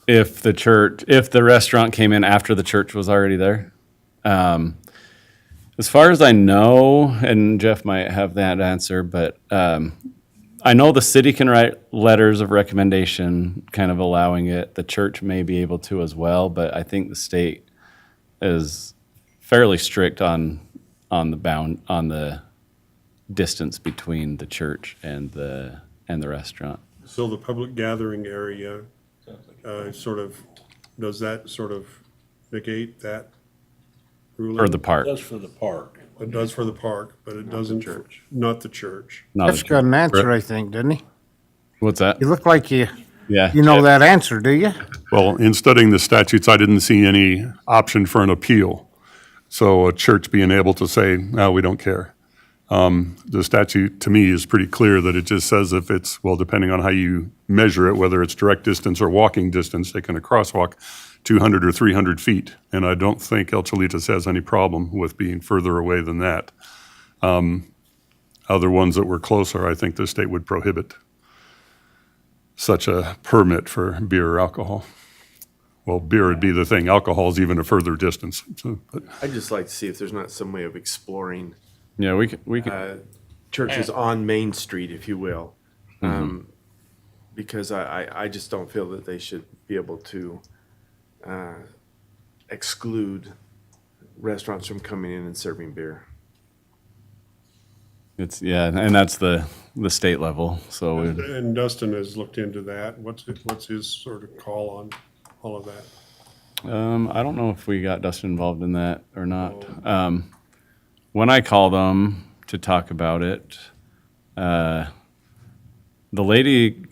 If the restaurant came in after the church was already there, as far as I know, and Jeff might have that answer, but I know the city can write letters of recommendation, kind of allowing it. The church may be able to as well, but I think the state is fairly strict on the distance between the church and the restaurant. so the public gathering area does that sort of negate that ruling? Or the park. That's for the park. It does for the park, but it doesn't, not the church. not the That's got church. an answer, I think, didn't he? What's that? You look like you Yeah. know that answer, do you? Well, in studying the statutes, I didn't see any option for an appeal. So a church being able to say, no, we don't care. The statute, to me, is pretty clear that it just says if it's, well, depending on how you measure it, whether it's direct distance or walking distance, they can crosswalk 200 or 300 feet. And I don't think El Cholitas has any problem with being further away than that. Other ones that were closer, I think the state would prohibit such a permit for beer or alcohol. Well, beer would be the thing. Alcohol is even a further distance. So, but I'd just like to see if there's not some way of exploring Yeah, we can. churches on Main Street, if you will. Because I just don't feel that they should be able to exclude restaurants from coming in and serving beer. And that's the state level. So And Dustin has looked into that. What's his sort of call on all of that? I don't know if we got Dustin involved in that or not. When I called them to talk about it, the lady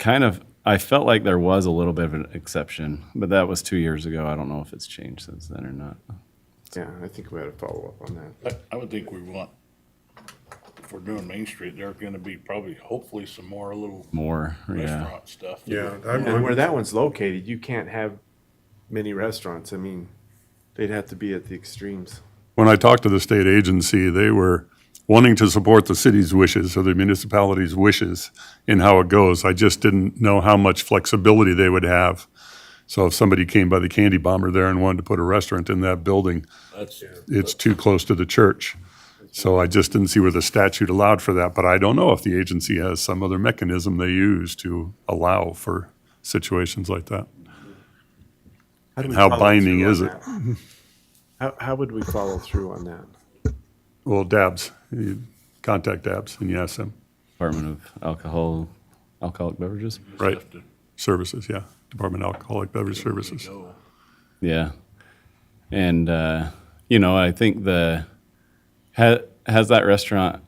I felt like there was a little bit of an exception, but that was 2 years ago. I don't know if it's changed since then or not. Yeah, I think we ought to follow up on that. I would think if we're doing Main Street, there are gonna be hopefully some more little More, yeah. restaurant stuff. Yeah. And where that one's located, you can't have many restaurants. I mean, they'd have to be at the extremes. when I talked to the state agency, they were wanting to support the city's wishes or the municipality's wishes in how it goes. I just didn't know how much flexibility they would have. So if somebody came by the Candy Bomber there and wanted to put a restaurant in that building, it's too close to the church. So I just didn't see where the statute allowed for that. But I don't know if the agency has some other mechanism they use to allow for situations like that. How do we How follow binding through is on it? that? How would we follow through on that? Well, DABS, you contact DABS and you ask them. Department of Alcohol, alcoholic beverages. Right. Have to- Services, yeah. Department of Alcoholic Beverage Services. Go. Yeah. And, I think has that restaurant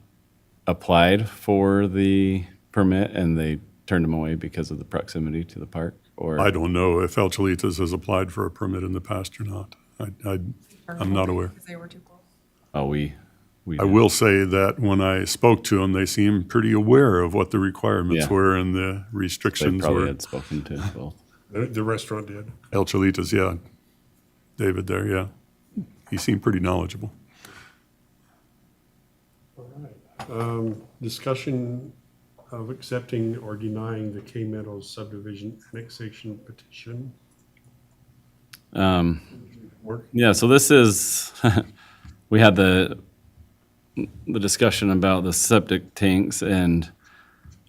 applied for the permit and they turned them away because of the proximity to the park? Or I don't know if El Cholitas has applied for a permit in the past or not. I'm not aware. Because they were too close. oh, we I will say that when I spoke to them, they seemed pretty aware of what the requirements Yeah. were and the they restrictions probably were. had spoken to both. The restaurant did. El Cholitas, yeah. David there, yeah. He seemed pretty knowledgeable. Discussion of accepting or denying the K Meadows subdivision annexation petition. Work? Yeah, so this is, we had the discussion about the septic tanks, and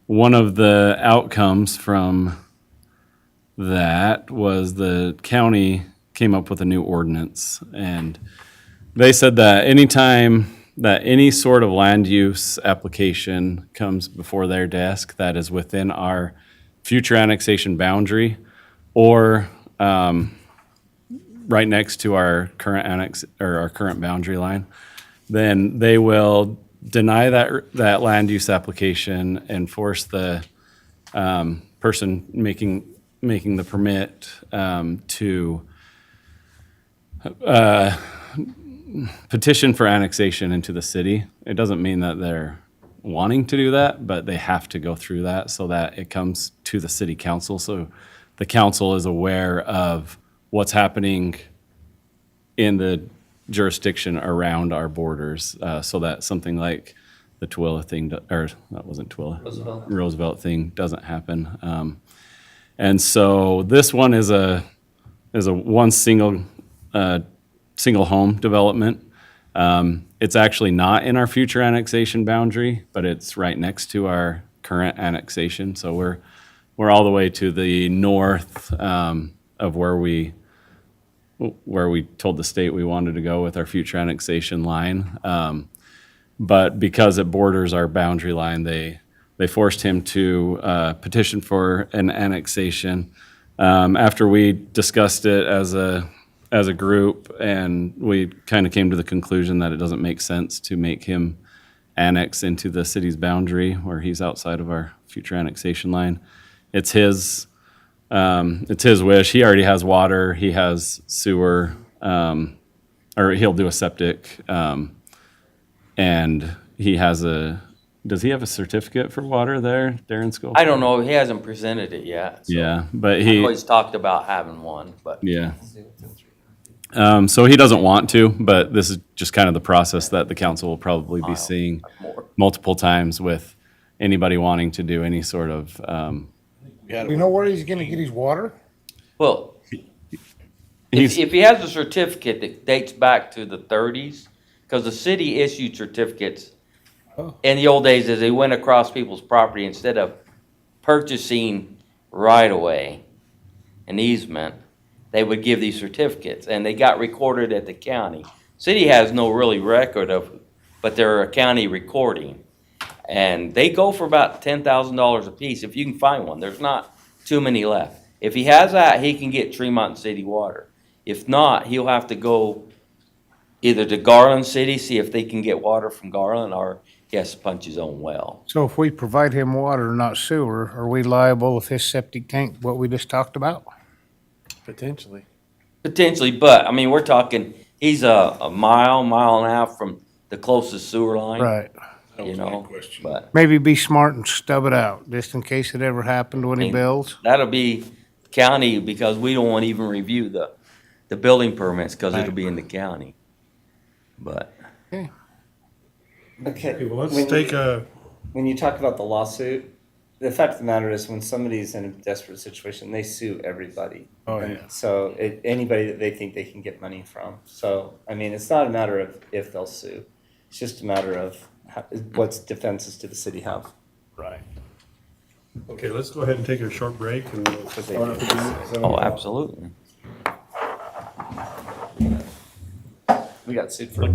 one of the outcomes from that was the county came up with a new ordinance, and they said that anytime that any sort of land use application comes before their desk that is within our future annexation boundary or right next to our current our current boundary line, then they will deny that land use application and force the person making the permit to petition for annexation into the city. It doesn't mean that they're wanting to do that, but they have to go through that so that it comes to the city council. So the council is aware of what's happening in the jurisdiction around our borders, so that something like the Tooele thing, or that wasn't Tooele, Roosevelt thing doesn't happen. And so this one is a one single home development. It's actually not in our future annexation boundary, but it's right next to our current annexation. So we're all the way to the north of where we told the state we wanted to go with our future annexation line. But because it borders our boundary line, they forced him to petition for an annexation. After we discussed it as a group, and we kind of came to the conclusion that it doesn't make sense to make him annex into the city's boundary where he's outside of our future annexation line. It's his wish. He already has water, he has sewer, or he'll do a septic, and he has does he have a certificate for water there, Darren School? I don't know, he hasn't presented it yet. So Yeah, but I he, always talked about having one, but yeah. So he doesn't want to, but this is just kind of the process that the council will probably be seeing more. multiple times with anybody wanting to do any sort of, You know where he's gonna get his water? Well, he's, if he has a certificate that dates back to the 30s, because the city issued certificates in the old days as they went across people's property instead of purchasing right away, an easement, they would give these certificates, and they got recorded at the county. City has no really record of, but they're a county recording. And they go for about $10,000 a piece if you can find one. There's not too many left. If he has that, he can get Tremont City water. If not, he'll have to go either to Garland City, see if they can get water from Garland, or he has to punch his own well. So if we provide him water, not sewer, are we liable if his septic tank, what we just talked about? Potentially. Potentially, but, I mean, we're talking, he's a mile and a half from the closest sewer line. Right. That You was my know, question. but Maybe be smart and stub it out, just in case it ever happened when he builds. that'll be county, because we don't want to even review the building permits, because it'll be in the county. But, Okay. Okay, well, let's when you- take a, When you talk about the lawsuit, the fact of the matter is when somebody's in a desperate situation, they sue everybody. Oh, And yeah. so anybody that they think they can get money from. So, I mean, it's not a matter of if they'll sue. It's just a matter of what defenses do the city have. Right. okay, let's go ahead and take a short break and we'll start up again. oh, absolutely. We got sued for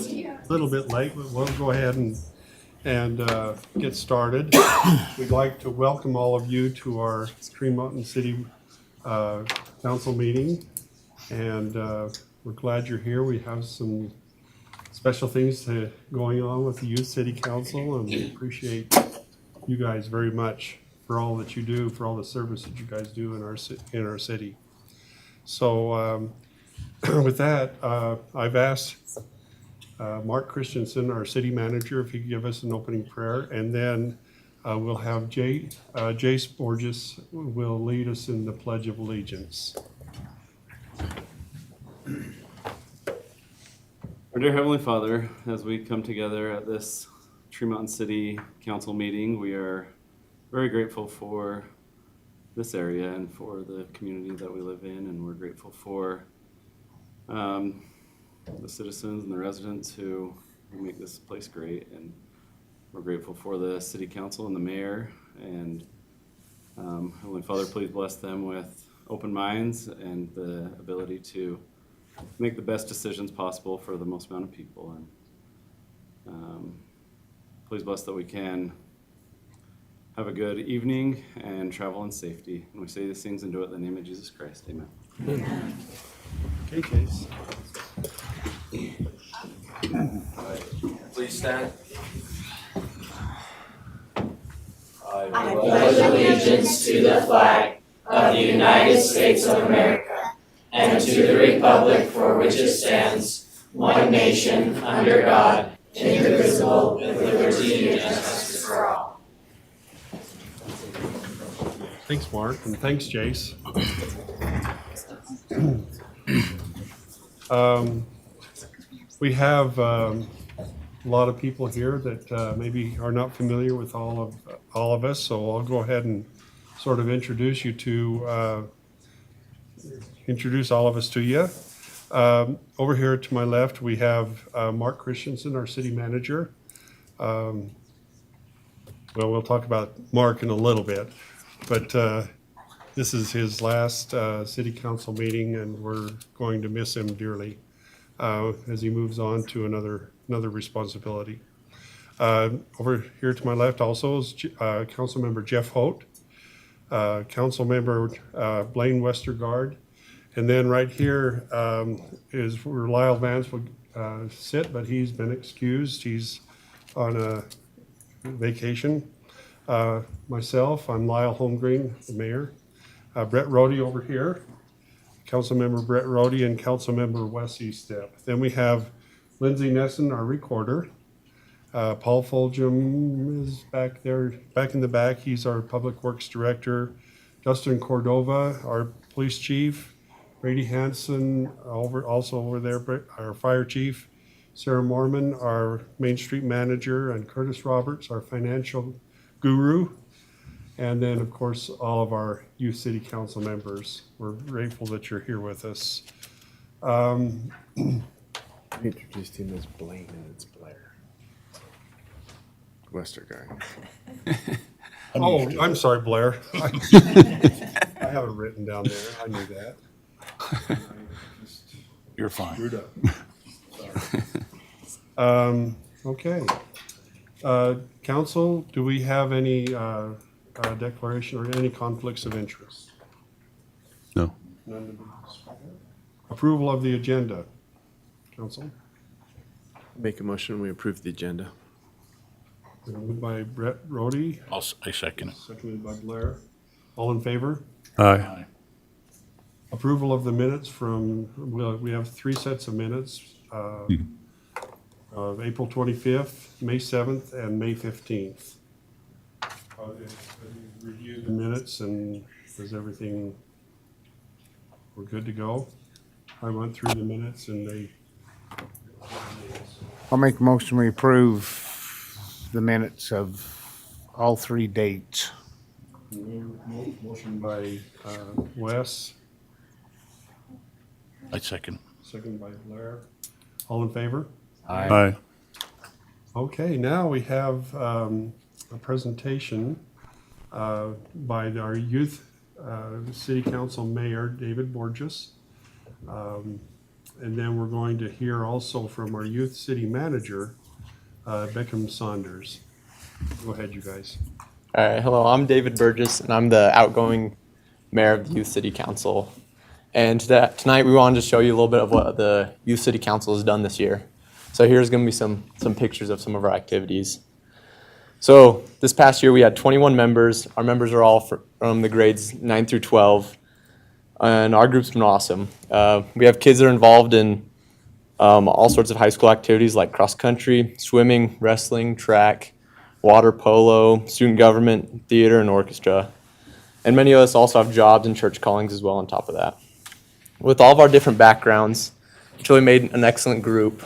a little bit late, but we'll go ahead and get started. We'd like to welcome all of you to our Tree Mountain City Council meeting. And we're glad you're here. We have some special things going on with the Youth City Council, and we appreciate you guys very much for all that you do, for all the service that you guys do in our city. So with that, I've asked Mark Christensen, our city manager, if he could give us an opening prayer, and then we'll have Jace Borges will lead us in the Pledge of Allegiance. Our dear Heavenly Father, as we come together at this Tree Mountain City Council meeting, we are very grateful for this area and for the community that we live in, and we're grateful for the citizens and the residents who make this place great, and we're grateful for the City Council and the Mayor, and Heavenly Father, please bless them with open minds and the ability to make the best decisions possible for the most amount of people. And please bless that we can have a good evening and travel in safety. And we say these things and do it in the name of Jesus Christ. Amen. Okay, Jace. Please stand. I pledge allegiance to the flag of the United States of America and to the republic for which it stands, one nation, under God, indivisible, with liberty and justice for all. Thanks, Mark, and thanks, Jace. We have a lot of people here that maybe are not familiar with all of us, so I'll go ahead and sort of introduce all of us to you. Over here to my left, we have Mark Christensen, our city manager. Well, we'll talk about Mark in a little bit, but this is his last city council meeting, and we're going to miss him dearly as he moves on to another responsibility. Over here to my left also is Councilmember Jeff Holt, Councilmember Blaine Westergaard, and then right here is where Lyle Vance would sit, but he's been excused. He's on a vacation. Myself, I'm Lyle Holmgreen, the mayor. Brett Rohde over here, Councilmember Brett Rohde, and Councilmember Wes Eastep. Then we have Lindsay Nessen, our recorder. Paul Fulgham is back there, back in the back. He's our Public Works Director. Justin Cordova, our Police Chief. Brady Hanson, also over there, our Fire Chief. Sarah Mormon, our Main Street Manager, and Curtis Roberts, our Financial Guru. And then, of course, all of our Youth City Council members. We're grateful that you're here with us. I introduced him as Blaine, and it's Blair Westergaard. Oh, I'm sorry, Blair. I have it written down there. I knew that. You're fine. Screwed up. Okay. Council, do we have any declaration or any conflicts of interest? No. None to be displayed. Approval of the agenda. Council? Make a motion, we approve the agenda. Moved by Brett Rohde, I second it. seconded by Blair. All in favor? Aye. Approval of the minutes from, well, we have 3 sets of minutes of April 25th, May 7th, and May 15th. Review the minutes, and is everything, we're good to go? I went through the minutes and they. I'll make a motion, we approve the minutes of all 3 dates. Motion by Wes, I second. second by Blair. All in favor? Aye. Okay, now we have a presentation by our youth city council mayor, David Borges. And then we're going to hear also from our youth city manager, Beckham Saunders. Go ahead, you guys. All right, hello, I'm David Burgess, and I'm the outgoing mayor of the Youth City Council. And tonight we wanted to show you a little bit of what the Youth City Council has done this year. So here's going to be some pictures of some of our activities. So this past year we had 21 members. Our members are all from the grades 9 through 12, and our group's been awesome. We have kids that are involved in all sorts of high school activities like cross country, swimming, wrestling, track, water polo, student government, theater, and orchestra. And many of us also have jobs and church callings as well on top of that. With all of our different backgrounds, it's really made an excellent group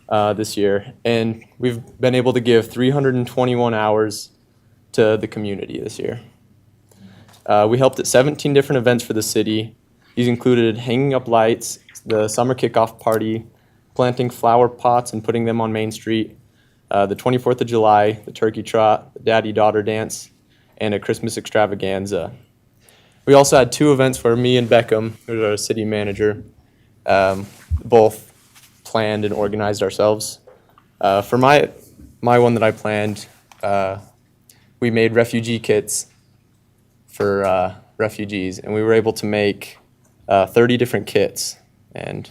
this year. And we've been able to give 321 hours to the community this year. We helped at 17 different events for the city. These included hanging up lights, the summer kickoff party, planting flower pots and putting them on Main Street, the 24th of July, the turkey trot, the daddy-daughter dance, and a Christmas extravaganza. We also had 2 events where me and Beckham, who's our city manager, both planned and organized ourselves. For my one that I planned, we made refugee kits for refugees, and we were able to make 30 different kits, and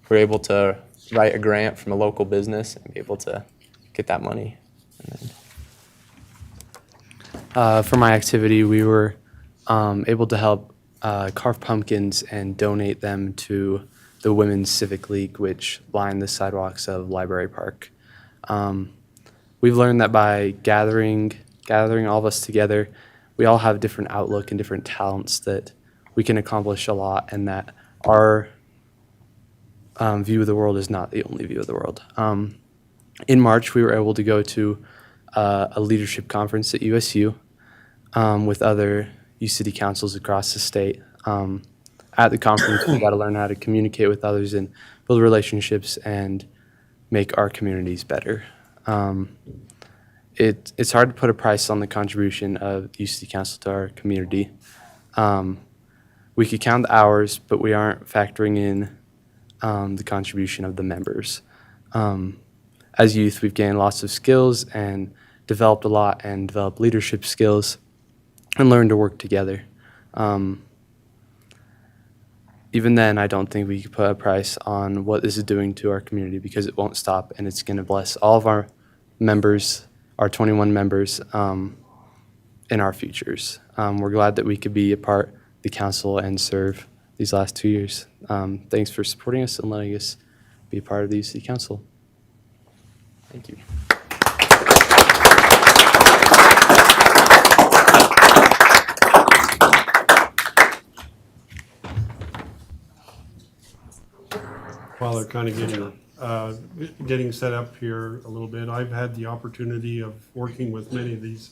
we were able to write a grant from a local business and be able to get that money. For my activity, we were able to help carve pumpkins and donate them to the Women's Civic League, which lined the sidewalks of Library Park. We've learned that by gathering all of us together, we all have different outlook and different talents that we can accomplish a lot, and that our view of the world is not the only view of the world. In March, we were able to go to a leadership conference at USU with other youth city councils across the state. At the conference, we got to learn how to communicate with others and build relationships and make our communities better. It's hard to put a price on the contribution of youth city council to our community. We could count the hours, but we aren't factoring in the contribution of the members. As youth, we've gained lots of skills and developed a lot and developed leadership skills and learned to work together. Even then, I don't think we could put a price on what this is doing to our community, because it won't stop, and it's going to bless all of our members, our 21 members, in our futures. We're glad that we could be a part of the council and serve these last 2 years. Thanks for supporting us and letting us be a part of the city council. Thank you. While they're kind of getting set up here a little bit, I've had the opportunity of working with many of these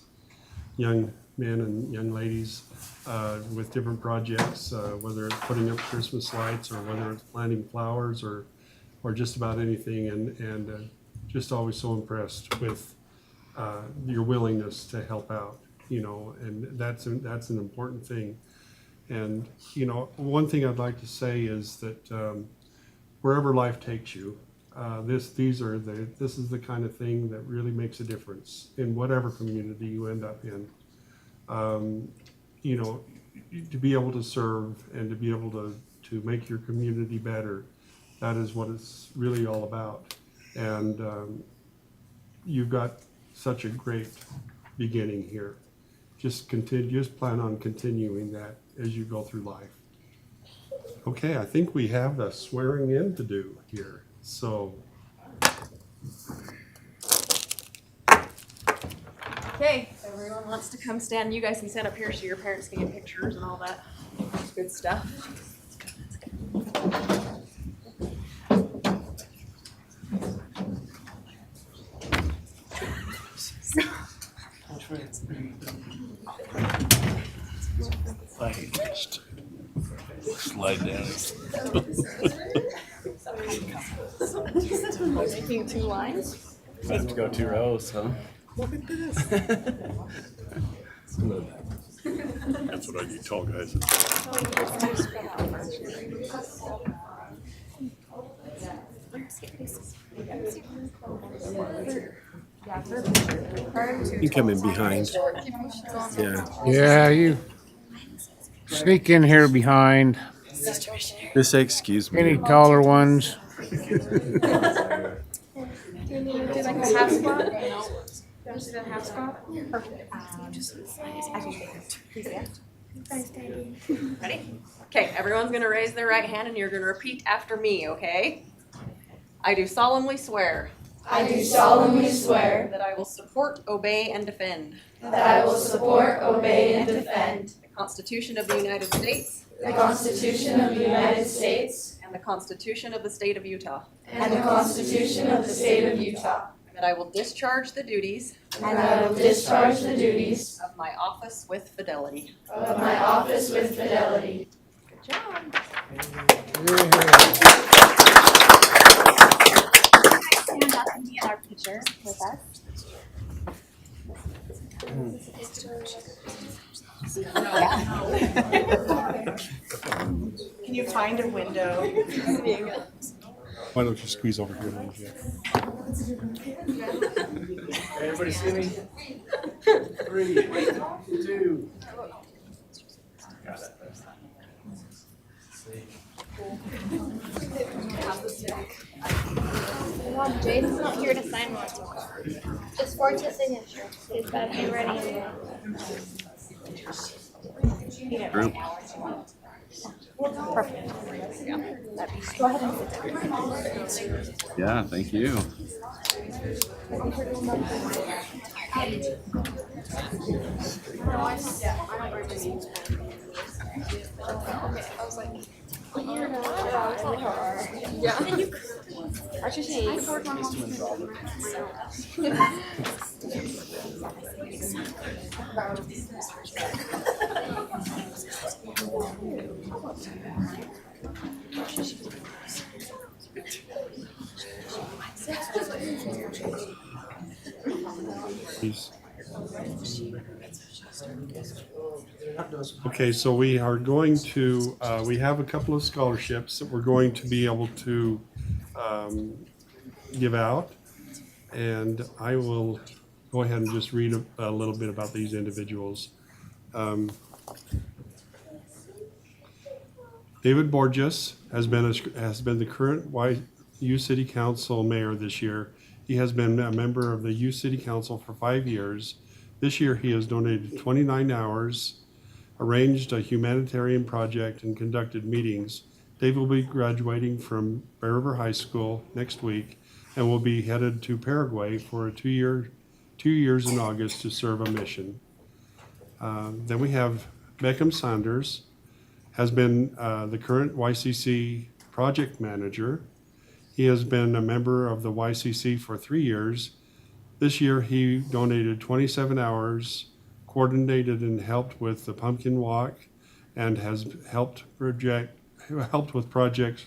young men and young ladies with different projects, whether it's putting up Christmas lights or whether it's planting flowers or just about anything, and just always so impressed with your willingness to help out, and that's an important thing. And one thing I'd like to say is that wherever life takes you, this is the kind of thing that really makes a difference in whatever community you end up in. To be able to serve and to be able to make your community better, that is what it's really all about. And you've got such a great beginning here. Just plan on continuing that as you go through life. Okay, I think we have the swearing in to do here, so. Okay, if everyone wants to come stand, you guys can stand up here so your parents can get pictures and all that good stuff. Slide down. Making 2 lines. Might have to go 2 rows, huh? Look at this. That's what I need tall guys. You come in behind. Yeah. Yeah, you sneak in here behind. Just say excuse me. Any taller ones? Do like a half squat? Just a half squat? Perfect. Ready? Okay, everyone's gonna raise their right hand and you're gonna repeat after me, okay? I do solemnly swear I do solemnly swear that I will support, obey, and defend that I will support, obey, and defend the Constitution of the United States the Constitution of the United States and the Constitution of the State of Utah. and the Constitution of the State of Utah, And that I will discharge the duties and that I will discharge the duties of my office with fidelity. of my office with fidelity. Good job. Stand up and be in our picture with us. Can you find a window? Why don't you squeeze over here, Lindsay? Everybody see me? 3, 2. Well, Jaden's not here to sign one. Just forge the signature. He's got to be ready. Group. Perfect. Go ahead and sit down. Yeah, thank you. Yeah. Arch your cheek. Please. Okay, so we are going to, we have a couple of scholarships that we're going to be able to give out. And I will go ahead and just read a little bit about these individuals. David Borges has been the current U City Council mayor this year. He has been a member of the U City Council for 5 years. This year, he has donated 29 hours, arranged a humanitarian project, and conducted meetings. Dave will be graduating from Bear River High School next week and will be headed to Paraguay for 2 years in August to serve a mission. Then we have Beckham Saunders, has been the current YCC project manager. He has been a member of the YCC for 3 years. This year, he donated 27 hours, coordinated and helped with the pumpkin walk, and has helped with projects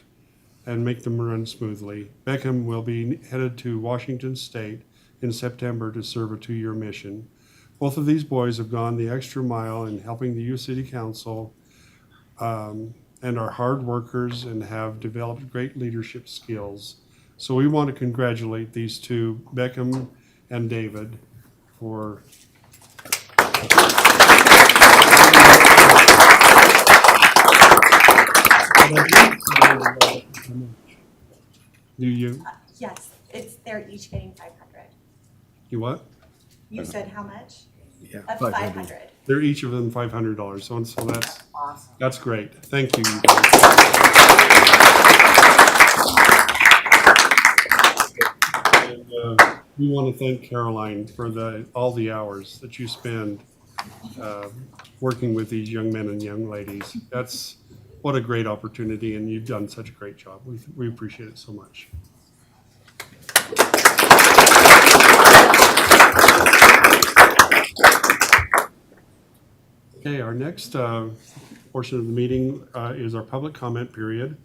and make them run smoothly. Beckham will be headed to Washington State in September to serve a 2-year mission. Both of these boys have gone the extra mile in helping the U City Council and are hard workers and have developed great leadership skills. So we want to congratulate these two, Beckham and David, for Do you? Yes, they're each getting 500. You what? You said how much? Yeah, Up to 500. They're each of them $500, so that's Awesome. that's great. Thank you. And, we want to thank Caroline for all the hours that you spend working with these young men and young ladies. That's what a great opportunity, and you've done such a great job. We appreciate it so much. Okay, our next portion of the meeting is our public comment period.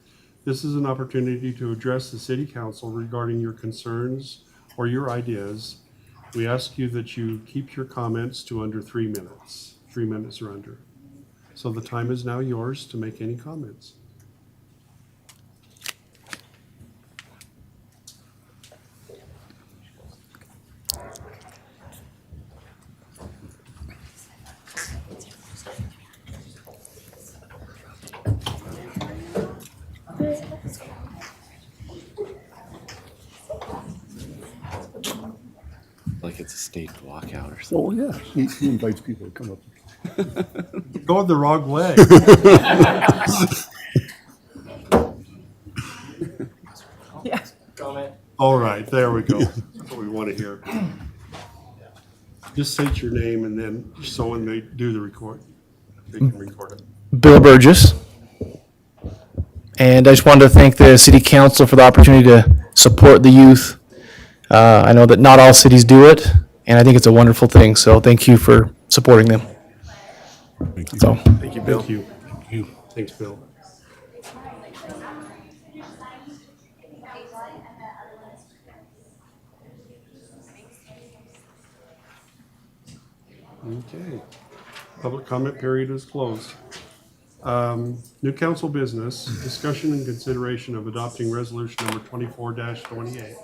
This is an opportunity to address the city council regarding your concerns or your ideas. We ask you that you keep your comments to under 3 minutes, 3 minutes or under. So the time is now yours to make any comments. it's a staged walkout or something. Oh, yeah. He invites people to come up. Going the wrong way. Yeah. All right, there we go. That's what we want to hear. Just state your name and then so when they do the record, they can record it. Bill Burgess. And I just wanted to thank the city council for the opportunity to support the youth. I know that not all cities do it, and I think it's a wonderful thing, so thank you for supporting them. Thank you. So, Thank you, Bill. Thank you. Thank you. Thanks, Bill. Okay. Public comment period is closed. New council business, discussion and consideration of adopting resolution number 24-28,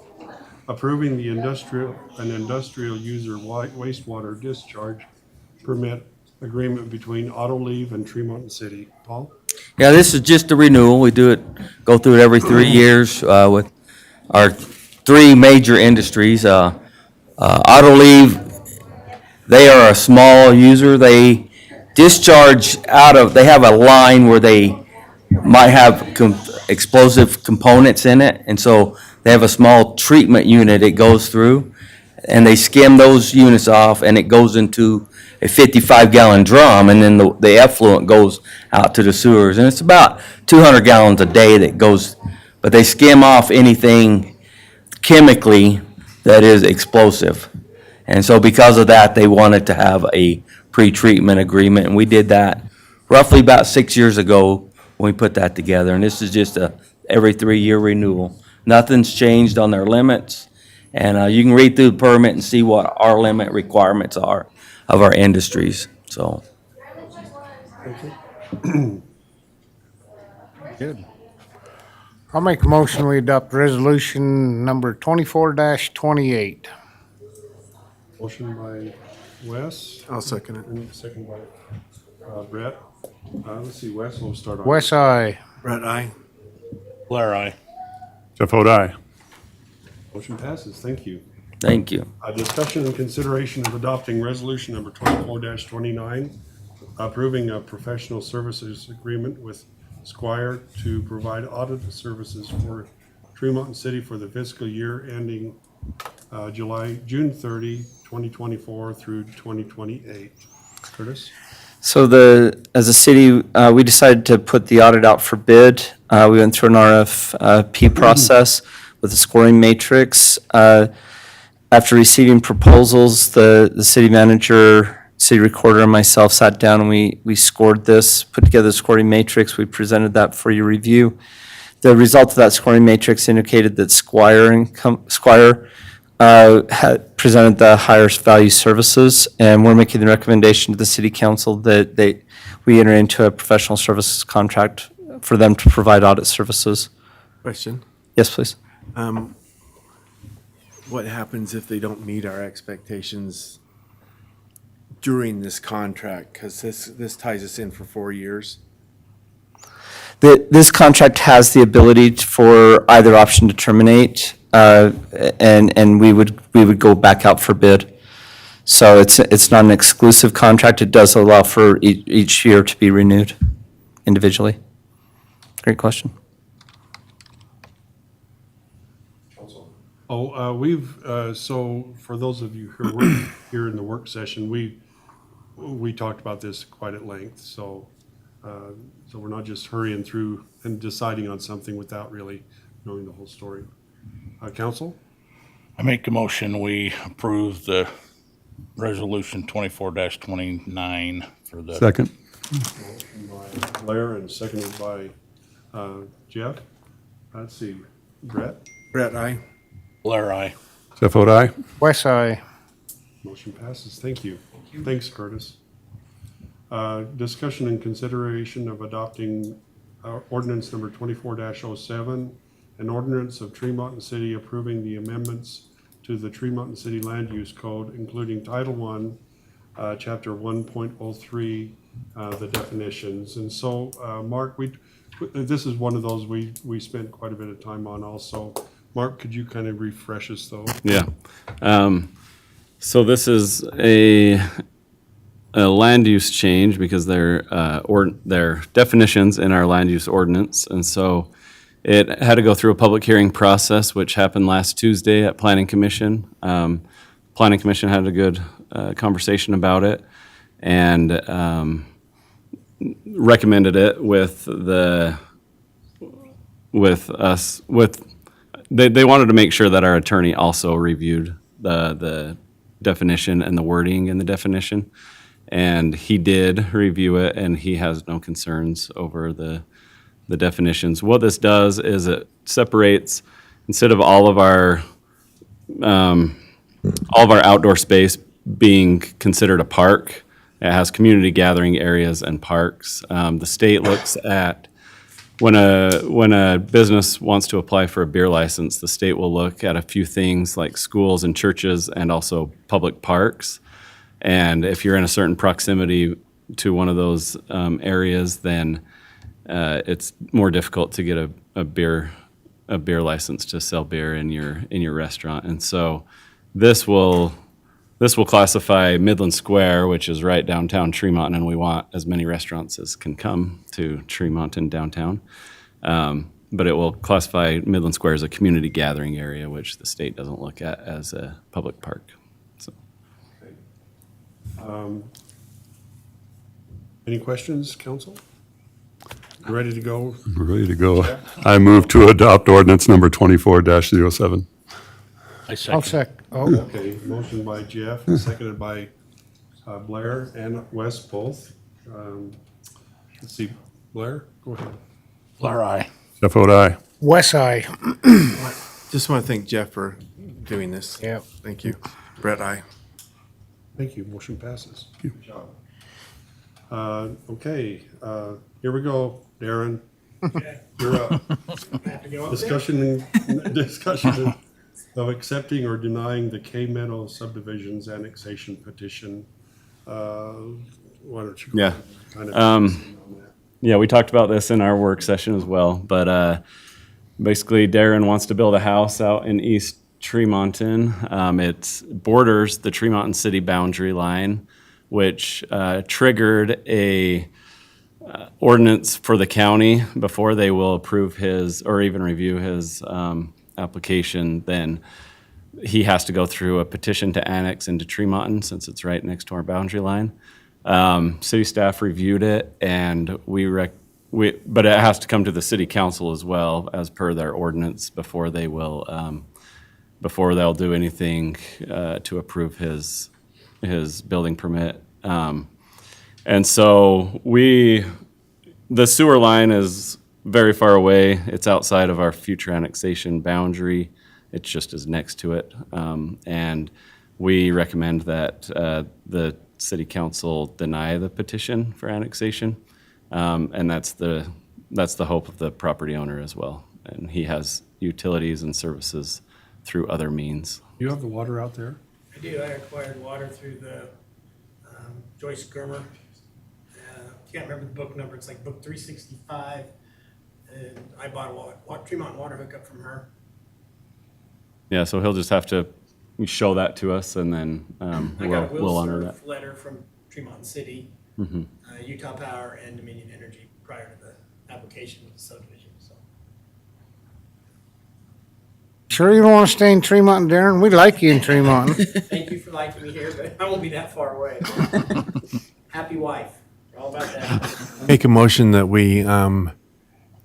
approving the industrial user wastewater discharge permit agreement between Autoliv and Tremont City. Paul? Yeah, this is just a renewal. We go through it every 3 years with our three major industries. Autoliv, they are a small user. They discharge they have a line where they might have explosive components in it, and so they have a small treatment unit it goes through, and they skim those units off, and it goes into a 55-gallon drum, and then the effluent goes out to the sewers, and it's about 200 gallons a day that goes, but they skim off anything chemically that is explosive. And so because of that, they wanted to have a pre-treatment agreement, and we did that roughly about 6 years ago when we put that together, and this is just a every 3-year renewal. Nothing's changed on their limits, and you can read through the permit and see what our limit requirements are of our industries, so. Good. I'll make a motion, we adopt resolution number 24-28. Motion by Wes. I'll second it. And second by Brett. Let's see, Wes, we'll start on. West Eye. Brett, aye. Blair, aye. Jeff O'Dye. Motion passes, thank you. Thank you. Discussion and consideration of adopting resolution number 24-29, approving a professional services agreement with Squire to provide audit services for Tremont City for the fiscal year ending June 30, 2024 through 2028. Curtis? So as a city, we decided to put the audit out for bid. We went through an RFP process with a scoring matrix. After receiving proposals, the city manager, city recorder, and myself sat down and we scored this, put together a scoring matrix. We presented that for your review. The result of that scoring matrix indicated that Squire had presented the highest value services, and we're making the recommendation to the city council that we enter into a professional services contract for them to provide audit services. Question. Yes, please. What happens if they don't meet our expectations during this contract? Because this ties us in for 4 years. This contract has the ability for either option to terminate, and we would go back out for bid. So it's not an exclusive contract. It does allow for each year to be renewed individually. Great question. So for those of you who were here in the work session, we talked about this quite at length. So we're not just hurrying through and deciding on something without really knowing the whole story. Council? I make a motion, we approve the resolution 24-29 for the. Second. Motion by Blair and seconded by Jeff. Let's see, Brett? Brett, aye. Blair, aye. Jeff O'Dye. West Eye. Motion passes. Thank you. Thanks, Curtis. Discussion and consideration of adopting ordinance number 24-07, an ordinance of Tremont City approving the amendments to the Tremont City Land Use Code, including Title I, Chapter 1.03, the definitions. And so, Mark, this is one of those we spent quite a bit of time on also. Mark, could you kind of refresh us though? Yeah. So this is a land use change because they're definitions in our land use ordinance. And so it had to go through a public hearing process, which happened last Tuesday at Planning Commission. Planning Commission had a good conversation about it and recommended it they wanted to make sure that our attorney also reviewed the definition and the wording in the definition. And he did review it, and he has no concerns over the definitions. What this does is it separates, instead of all of our outdoor space being considered a park, it has community gathering areas and parks. The state looks at, when a business wants to apply for a beer license, the state will look at a few things like schools and churches and also public parks. And if you're in a certain proximity to one of those areas, then it's more difficult to get a beer license to sell beer in your restaurant. And so this will classify Midland Square, which is right downtown Tremont, and we want as many restaurants as can come to Tremont and downtown. But it will classify Midland Square as a community gathering area, which the state doesn't look at as a public park. So. Any questions, council? You ready to go? Ready to go. I move to adopt ordinance number 24-07. I'll second. Oh, Okay, motion by Jeff, and seconded by Blair and Wes both. Let's see, Blair, go ahead. Blair, aye. Jeff vote aye. West eye. Just want to thank Jeff for doing this. Yep. Thank you. Brett, aye. Thank you, motion passes. Good job. Okay, here we go, Darren. You're up. Discussion of accepting or denying the K Meadow subdivisions annexation petition. Why don't you? Yeah. kind of- Yeah, we talked about this in our work session as well, but basically Darren wants to build a house out in East Tremonton. It borders the Tremonton city boundary line, which triggered a ordinance for the county before they will approve his or even review his application. Then he has to go through a petition to annex into Tremonton since it's right next to our boundary line. City staff reviewed it, and but it has to come to the city council as well, as per their ordinance, before they'll do anything to approve his building permit. And so the sewer line is very far away. It's outside of our future annexation boundary. It just is next to it. And we recommend that the city council deny the petition for annexation. And that's the hope of the property owner as well. And he has utilities and services through other means. You have the water out there? I do. I acquired water through the Joyce Germer. Can't remember the book number. It's like book 365. And I bought a Tremont water hookup from her. Yeah, so he'll just have to show that to us, and then I got a we'll honor will that. serve letter from Tremont City, Mhm. Utah Power, and Dominion Energy prior to the application of the subdivision. So Sure you don't want to stay in Tremont, Darren? We like you in Tremont. thank you for liking me here, but I won't be that far away. Happy wife. We're all about that. Make a motion that we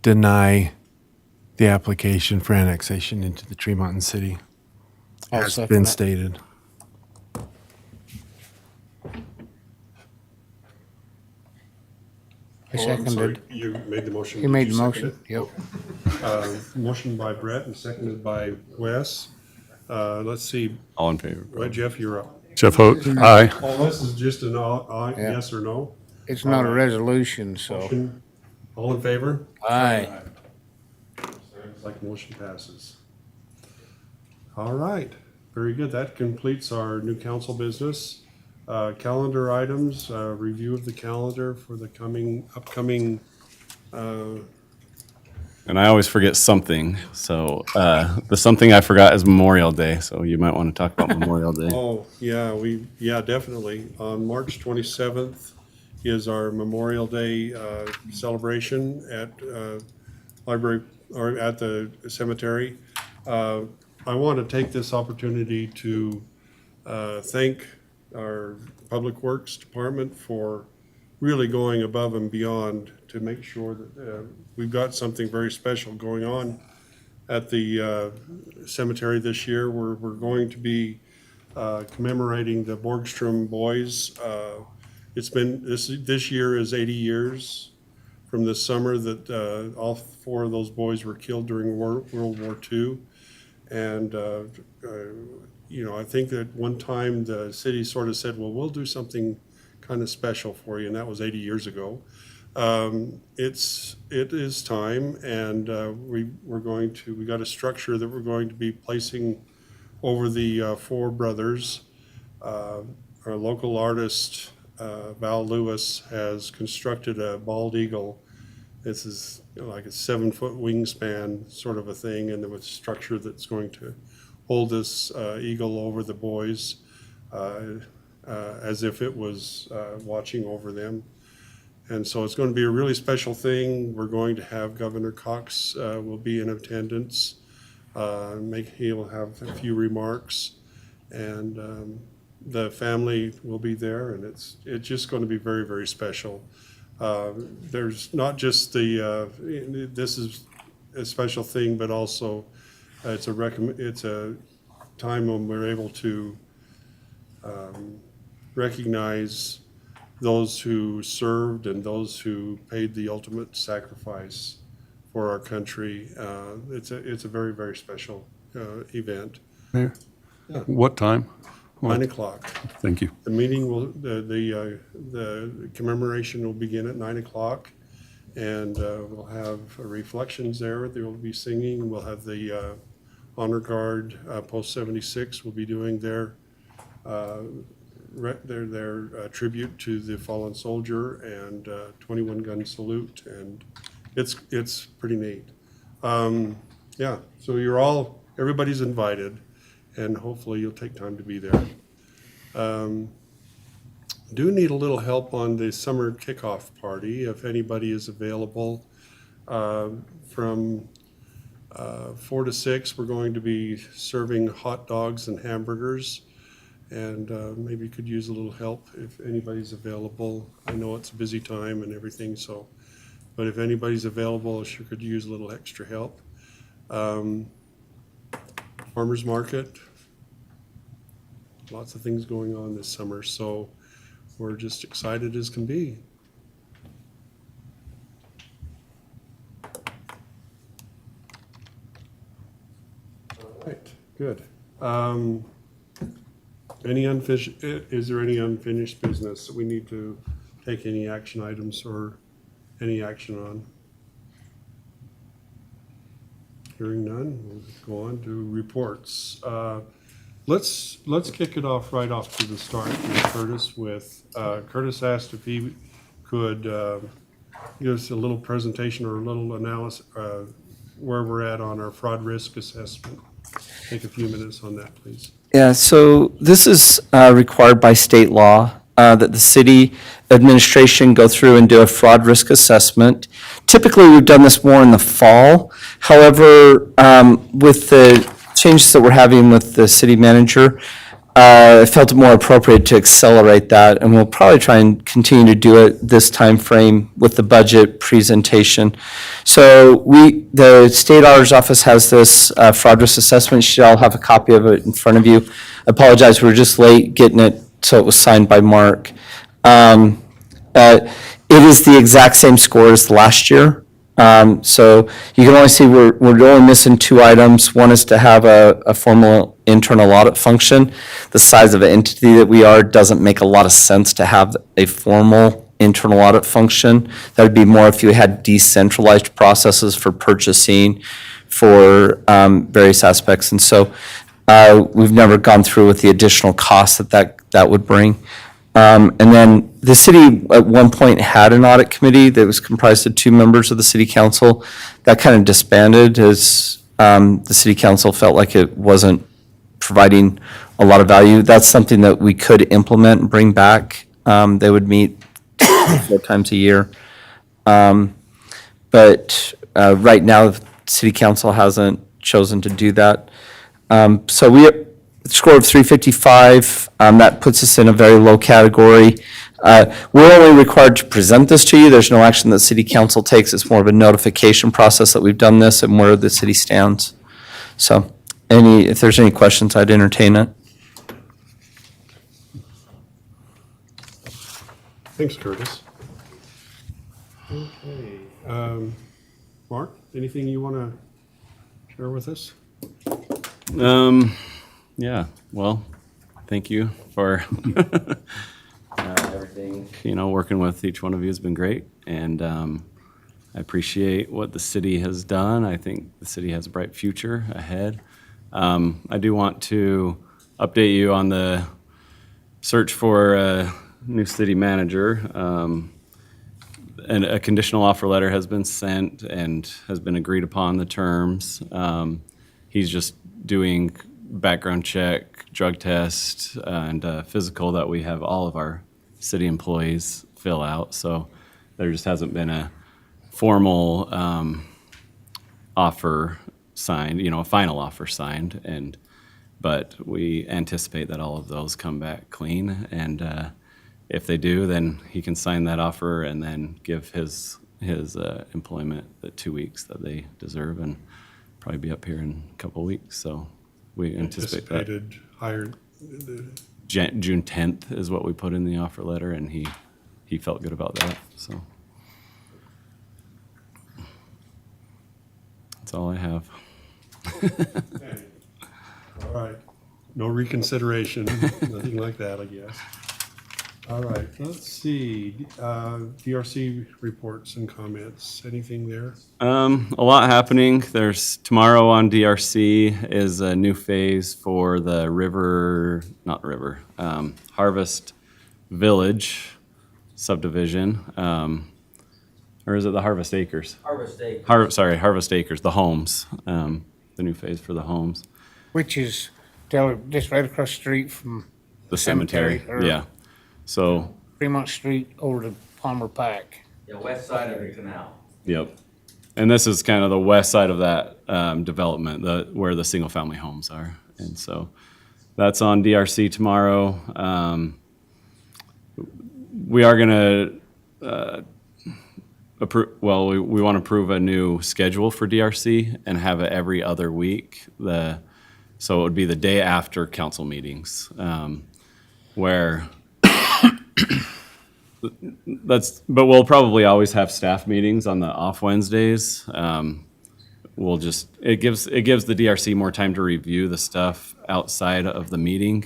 deny the application for annexation into the Tremonton City. I'll As second been that. stated. I Oh, I'm sorry. seconded. You made the motion. He Did made you the second motion. it? Yep. Motion by Brett and seconded by Wes. Let's see, All in favor? right, Jeff, you're up. Jeff vote aye. All this is just an Yeah. yes or no? It's not a resolution, so. Motion. All in favor? Aye. Sounds like motion passes. All right, very good. That completes our new council business. Calendar items, review of the calendar for the upcoming and I always forget something. So the something I forgot is Memorial Day. So you might want to talk about Memorial Day. Oh, yeah, definitely. On March 27th is our Memorial Day celebration at library, or at the cemetery. I want to take this opportunity to thank our Public Works Department for really going above and beyond to make sure that we've got something very special going on at the cemetery this year. We're going to be commemorating the Borgstrom boys. It's been, this year is 80 years from this summer that all 4 of those boys were killed during World War II. And, you know, I think that one time the city sort of said, well, we'll do something kind of special for you, and that was 80 years ago. It is time, and we got a structure that we're going to be placing over the 4 brothers. Our local artist, Val Lewis, has constructed a bald eagle. This is like a 7-foot wingspan sort of a thing, and with a structure that's going to hold this eagle over the boys as if it was watching over them. And so it's going to be a really special thing. We're going to have Governor Cox will be in attendance. He'll have a few remarks, and the family will be there, and it's just going to be very, very special. There's not just this is a special thing, but also it's a time when we're able to recognize those who served and those who paid the ultimate sacrifice for our country. It's a very, very special event. Mayor? Yeah. What time? 9 o'clock. Thank you. The meeting will, the commemoration will begin at 9 o'clock, and we'll have reflections there. They will be singing. We'll have the Honor Guard Post 76 will be doing their tribute to the fallen soldier, and 21 gun salute, and it's pretty neat. Yeah, so everybody's invited, and hopefully you'll take time to be there. Do need a little help on the summer kickoff party, if anybody is available. From 4 to 6, we're going to be serving hot dogs and hamburgers, and maybe could use a little help if anybody's available. I know it's a busy time and everything, so, but if anybody's available, I sure could use a little extra help. Farmers market, lots of things going on this summer, so we're just excited as can be. All right, good. Is there any unfinished business that we need to take any action items or any action on? Hearing none, we'll go on to reports. Let's kick it off right off to the start with Curtis. Curtis asked if he could give us a little presentation or a little analysis where we're at on our fraud risk assessment. Take a few minutes on that, please. Yeah, so this is required by state law that the city administration go through and do a fraud risk assessment. Typically, we've done this more in the fall. However, with the changes that we're having with the city manager, I felt it more appropriate to accelerate that, and we'll probably try and continue to do it this time frame with the budget presentation. So the state auditor's office has this fraud risk assessment. You should all have a copy of it in front of you. I apologize, we were just late getting it, so it was signed by Mark. It is the exact same score as last year. So you can only see we're only missing 2 items. One is to have a formal internal audit function. The size of an entity that we are doesn't make a lot of sense to have a formal internal audit function. That would be more if you had decentralized processes for purchasing, for various aspects. And so we've never gone through with the additional costs that would bring. And then the city at one point had an audit committee that was comprised of 2 members of the city council. That kind of disbanded as the city council felt like it wasn't providing a lot of value. That's something that we could implement and bring back. They would meet 4 times a year. But right now, the city council hasn't chosen to do that. So we score of 355, that puts us in a very low category. We're only required to present this to you. There's no action that city council takes. It's more of a notification process that we've done this and where the city stands. So if there's any questions, I'd entertain it. Thanks, Curtis. Okay, Mark, anything you want to share with us? Yeah, well, thank you for everything. Working with each one of you has been great, and I appreciate what the city has done. I think the city has a bright future ahead. I do want to update you on the search for a new city manager. And a conditional offer letter has been sent and has been agreed upon the terms. He's just doing background check, drug test, and physical that we have all of our city employees fill out. So there just hasn't been a formal offer signed, a final offer signed. But we anticipate that all of those come back clean. And if they do, then he can sign that offer and then give his employment the 2 weeks that they deserve, and probably be up here in a couple of weeks. So we anticipate that. Anticipated higher. June 10th is what we put in the offer letter, and he felt good about that. So that's all I have. Okay. All right. No reconsideration, nothing like that, I guess. All right, let's see, DRC reports and comments, anything there? A lot happening. There's tomorrow on DRC is a new phase for the Harvest Village subdivision. Or is it the Harvest Acres? Harvest Acres. Harvest Acres, the homes, the new phase for the homes. Which is just right across the street from The cemetery, or yeah. So, Fremont Street over to Palmer Pike. The west side of the canal. yep. And this is kind of the west side of that development, where the single-family homes are. And so that's on DRC tomorrow. We are going to we want to approve a new schedule for DRC and have it every other week. So it would be the day after council meetings, where but we'll probably always have staff meetings on the off Wednesdays. It gives the DRC more time to review the stuff outside of the meeting,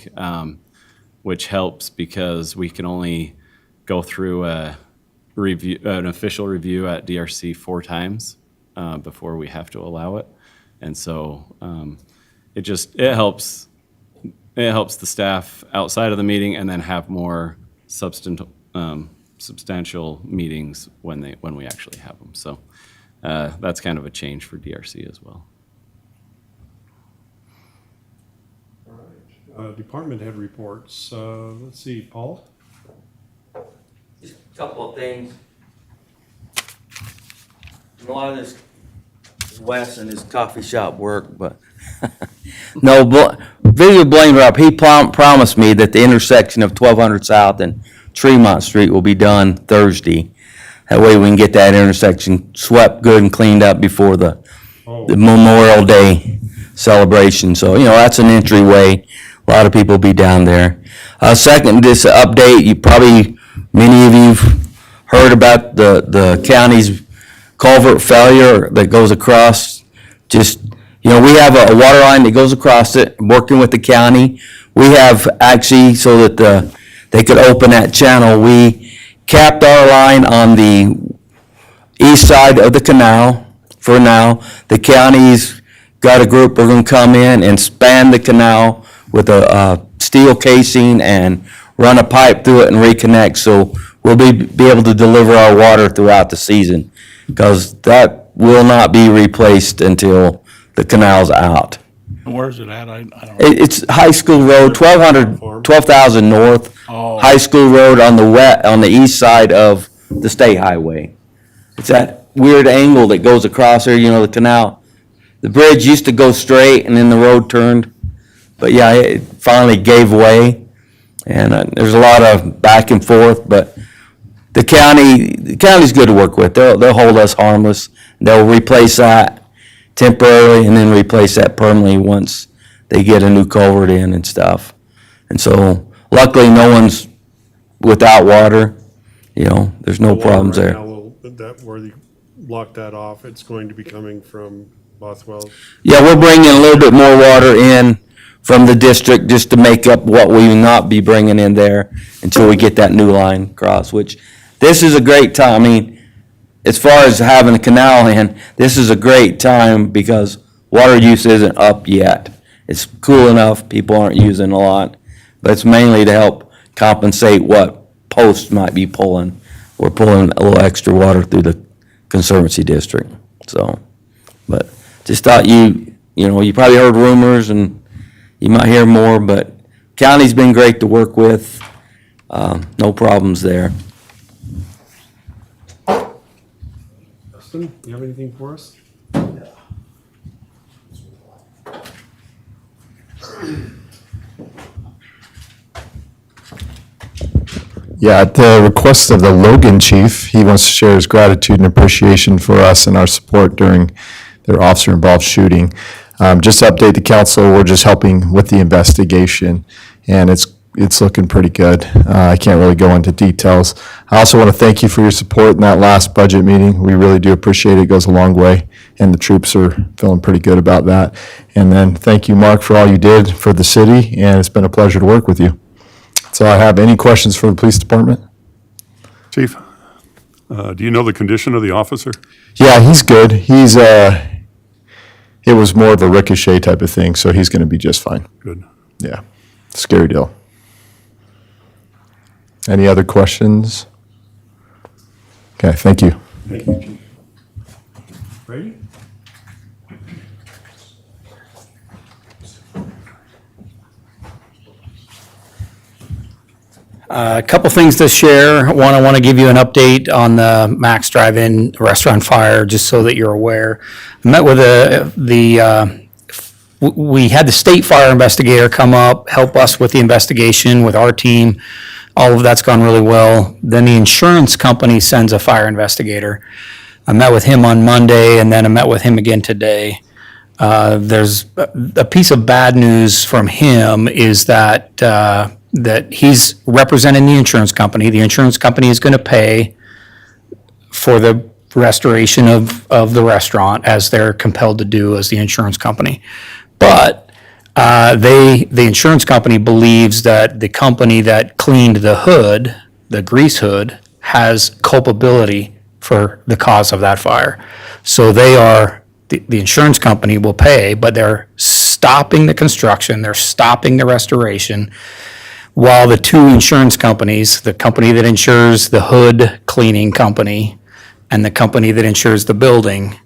which helps because we can only go through an official review at DRC 4 times before we have to allow it. And so it helps the staff outside of the meeting and then have more substantial meetings when we actually have them. So that's kind of a change for DRC as well. All right, department head reports, let's see, Paul? Just a couple of things. A lot of this is Wes and his coffee shop work, but no, Video Blaine Rupp, he promised me that the intersection of 1200 South and Tremont Street will be done Thursday. That way we can get that intersection swept good and cleaned up before the Memorial Day celebration. So, that's an entryway. A lot of people will be down there. Second, this update, many of you've heard about the county's culvert failure that goes across. We have a water line that goes across it, working with the county. We have actually, so that they could open that channel, we capped our line on the east side of the canal for now. The county's got a group, we're going to come in and span the canal with a steel casing and run a pipe through it and reconnect, so we'll be able to deliver our water throughout the season, because that will not be replaced until the canal's out. And where's it at? I don't. It's High School Road, 12,000 north. Oh. High School Road on the east side of the state highway. It's that weird angle that goes across there, you know, the canal. The bridge used to go straight and then the road turned. But yeah, it finally gave way. And there's a lot of back and forth, but the county's good to work with. They'll hold us harmless. They'll replace that temporarily and then replace that permanently once they get a new culvert in and stuff. And so luckily no one's without water, you know, there's no The water problems right there. now where you block that off, it's going to be coming from Bothwell. Yeah, we're bringing a little bit more water in from the district just to make up what we will not be bringing in there until we get that new line across, which this is a great time. I mean, as far as having a canal in, this is a great time because water use isn't up yet. It's cool enough, people aren't using a lot, but it's mainly to help compensate what posts might be pulling. We're pulling a little extra water through the Conservancy District, so. But just thought you know, you probably heard rumors and you might hear more, but county's been great to work with. No problems there. Justin, you have anything for us? Yeah, at the request of the Logan chief, he wants to share his gratitude and appreciation for us and our support during their officer-involved shooting. Just to update the council, we're just helping with the investigation, and it's looking pretty good. I can't really go into details. I also want to thank you for your support in that last budget meeting. We really do appreciate it. It goes a long way, and the troops are feeling pretty good about that. And then thank you, Mark, for all you did for the city, and it's been a pleasure to work with you. So I have any questions for the police department? Chief, do you know the condition of the officer? Yeah, he's good. It was more of a ricochet type of thing, so he's going to be just fine. Good. Yeah, scary deal. Any other questions? Okay, thank you. Thank you, Chief. Brady? A couple things to share. One, I want to give you an update on the Max Drive-In restaurant fire, just so that you're aware. I met with we had the state fire investigator come up, help us with the investigation with our team. All of that's gone really well. Then the insurance company sends a fire investigator. I met with him on Monday, and then I met with him again today. There's a piece of bad news from him is that he's representing the insurance company. The insurance company is going to pay for the restoration of the restaurant as they're compelled to do as the insurance company. But the insurance company believes that the company that cleaned the hood, the grease hood, has culpability for the cause of that fire. So the insurance company will pay, but they're stopping the construction, they're stopping the restoration, while the two insurance companies, the company that insures the hood cleaning company and the company that insures the building,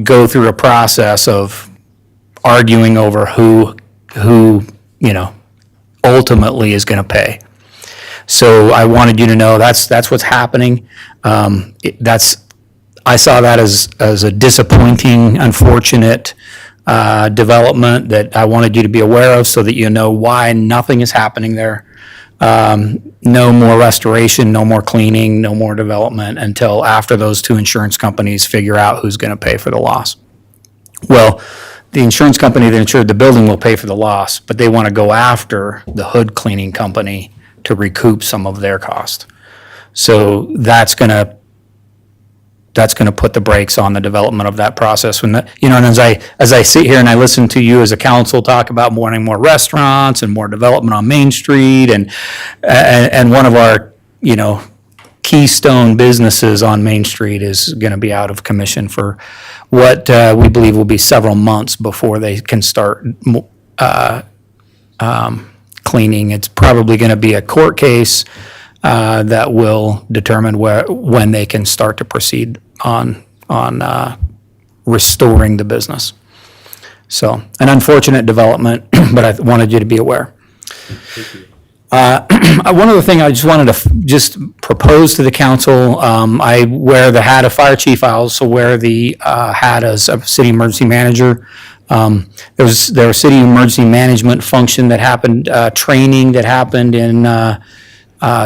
go through a process of arguing over who ultimately is going to pay. So I wanted you to know that's what's happening. I saw that as a disappointing, unfortunate development that I wanted you to be aware of, so that you know why nothing is happening there. No more restoration, no more cleaning, no more development until after those two insurance companies figure out who's going to pay for the loss. Well, the insurance company that insured the building will pay for the loss, but they want to go after the hood cleaning company to recoup some of their cost. So that's going to put the brakes on the development of that process. And as I sit here and I listen to you as a council talk about wanting more restaurants and more development on Main Street, and one of our keystone businesses on Main Street is going to be out of commission for what we believe cleaning. It's probably going to be a court case that will determine when they can start to proceed on restoring the business. So, an unfortunate development, but I wanted you to be aware. One other thing I just wanted to just propose to the council, I wear the hat of fire chief. I also wear the hat as a city emergency manager. There was a city emergency management function that happened, training that happened in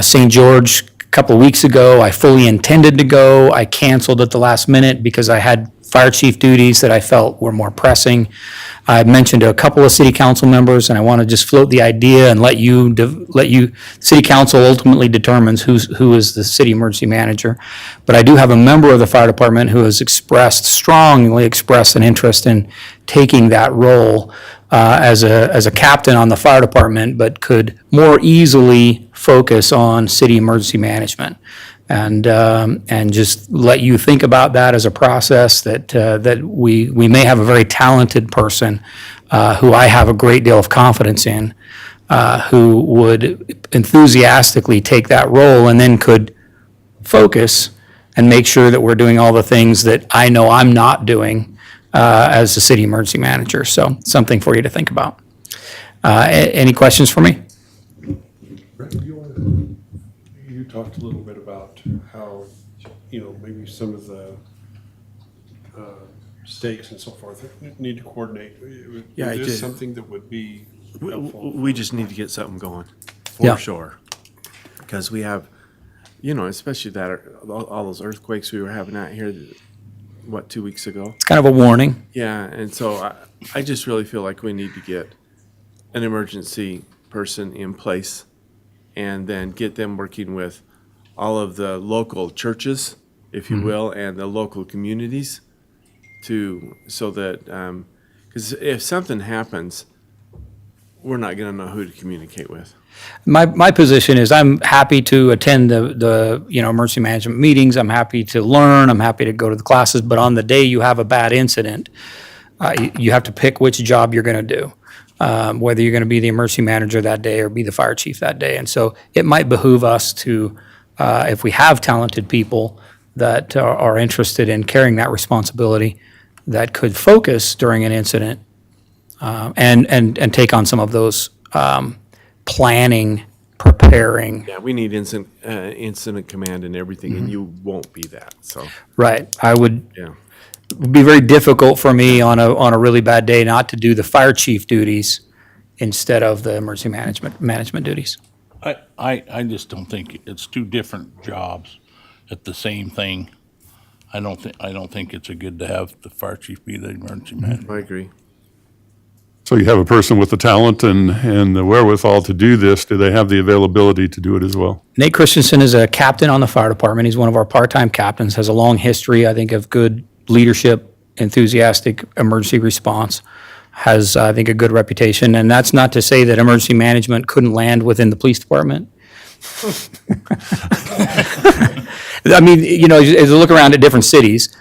St. George a couple of weeks ago. I fully intended to go. I canceled at the last minute because I had fire chief duties that I felt were more pressing. I mentioned to a couple of city council members, and I want to just float the idea and let you, city council ultimately determines who is the city emergency manager. But I do have a member of the fire department who has strongly expressed an interest in taking that role as a captain on the fire department, but could more easily focus on city emergency management. And just let you think about that as a process that we may have a very talented person who I have a great deal of confidence in, who would enthusiastically take that role and then could focus and make sure that we're doing all the things that I know I'm not doing as the city emergency manager. So something for you to think about. Any questions for me? You talked a little bit about how, maybe some of the stakes and so forth need to coordinate. Yeah, I Is this did. something that would be helpful? We just need to get something going, for Yeah. sure. Because we have, especially all those earthquakes we were having out here, 2 weeks ago? It's kind of a warning. Yeah, and so I just really feel like we need to get an emergency person in place and then get them working with all of the local churches, if you will, and the local communities so that, because if something happens, we're not going to know who to communicate with. My position is I'm happy to attend the emergency management meetings. I'm happy to learn. I'm happy to go to the classes. But on the day you have a bad incident, you have to pick which job you're going to do, whether you're going to be the emergency manager that day or be the fire chief that day. And so it might behoove us to, if we have talented people that are interested in carrying that responsibility, that could focus during an incident and take on some of those planning, preparing. Yeah, we need incident command and everything, and you won't be that, so. Right. I would, Yeah. it would be very difficult for me on a really bad day not to do the fire chief duties instead of the emergency management duties. I just don't think it's two different jobs at the same thing. I don't think it's a good to have the fire chief be the emergency manager. I agree. So you have a person with the talent and the wherewithal to do this. Do they have the availability to do it as well? Nate Christensen is a captain on the fire department. He's one of our part-time captains, has a long history, I think, of good leadership, enthusiastic emergency response, has, I think, a good reputation. And that's not to say that emergency management couldn't land within the police department. I mean, as you look around at different cities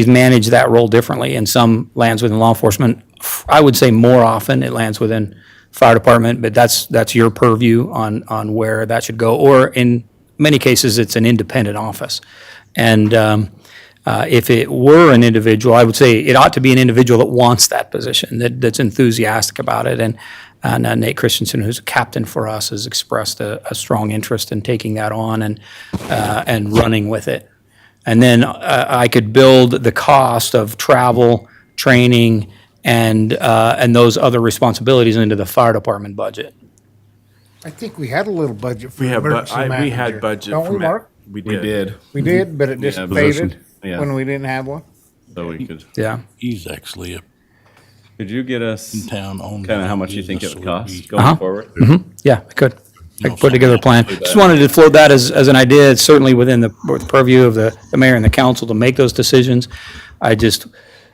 manage that role differently, and some lands within law enforcement. I would say more often it lands within fire department, but that's your purview on where that should go. Or in many cases, it's an independent office. And if it were an individual, I would say it ought to be an individual that wants that position, that's enthusiastic about it. And Nate Christensen, who's a captain for us, has expressed a strong interest in taking that on and running with it. And then I could build the cost of travel, training, and those other responsibilities into the fire department budget. I think we had a little budget for We emergency manager. we had budget. Don't we, for Mark? We We did. We did, but it just Yeah, faded yeah. when we didn't have one. So we could. Yeah. He's actually Could you get us in town on. kind of how much you think it would cost going Uh-huh. forward? Yeah, I could. I could put together a plan. Just wanted to float that as an idea. It's certainly within the purview of the mayor and the council to make those decisions.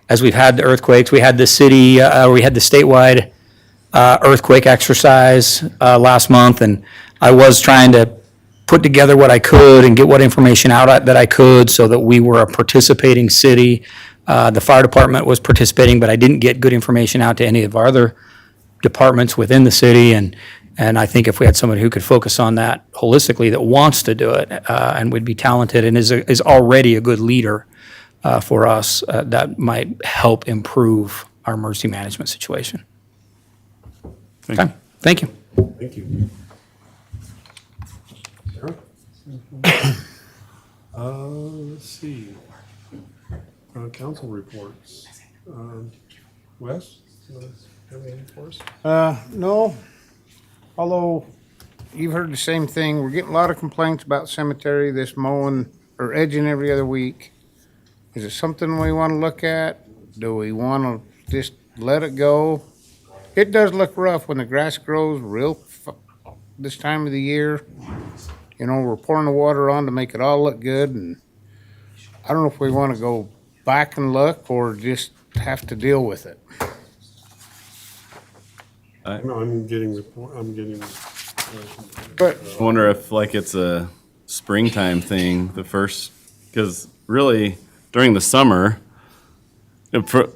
As we've had the earthquakes, we had the statewide earthquake exercise last month, and I was trying to put together what I could and get what information out that I could so that we were a participating city. The fire department was participating, but I didn't get good information out to any of our other departments within the city, and And I think if we had someone who could focus on that holistically, that wants to do it, and would be talented and is already a good leader for us, that might help improve our emergency management situation. Thank you. Okay, thank you. Thank you. Let's see. Council reports. Wes, have anything for us? No, although you've heard the same thing. We're getting a lot of complaints about cemetery, this mowing or edging every other week. Is it something we want to look at? Do we want to just let it go? It does look rough when the grass grows this time of the year. You know, we're pouring the water on to make it all look good, and I don't know if we want to go back and look or just have to deal with it. No, I'm getting. But I wonder if like it's a springtime thing, because really during the summer,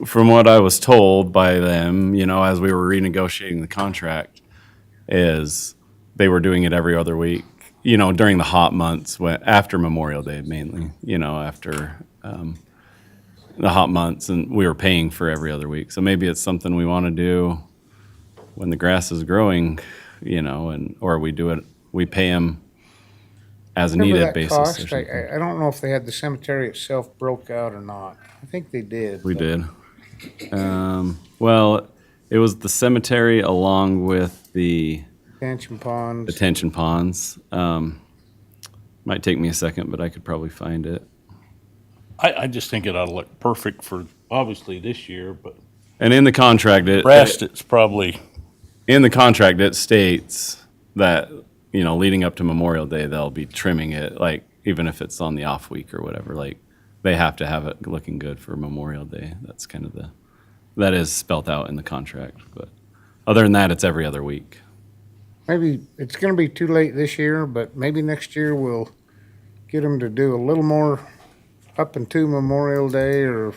from what I was told by them, you know, as we were renegotiating the contract, is they were doing it every other week, you know, during the hot months, after Memorial Day mainly, you know, after the hot months, and we were paying for every other week. So maybe it's something we want to do when the grass is growing, you know, or we do it, we pay them as a remember needed that basis. or cost? something. I don't know if they had the cemetery itself broke out or not. I think they did. We but- did. Well, it was the cemetery along with the Detention ponds. detention ponds. Might take me a second, but I could probably find it. I just think it ought to look perfect for, obviously, this year, but And in the contract, rest, it's probably, in the contract, it states that, you know, leading up to Memorial Day, they'll be trimming it, like, even if it's on the off week or whatever, like, they have to have it looking good for Memorial Day. That's kind of that is spelt out in the contract, but other than that, it's every other week. Maybe it's gonna be too late this year, but maybe next year we'll get them to do a little more up into Memorial Day or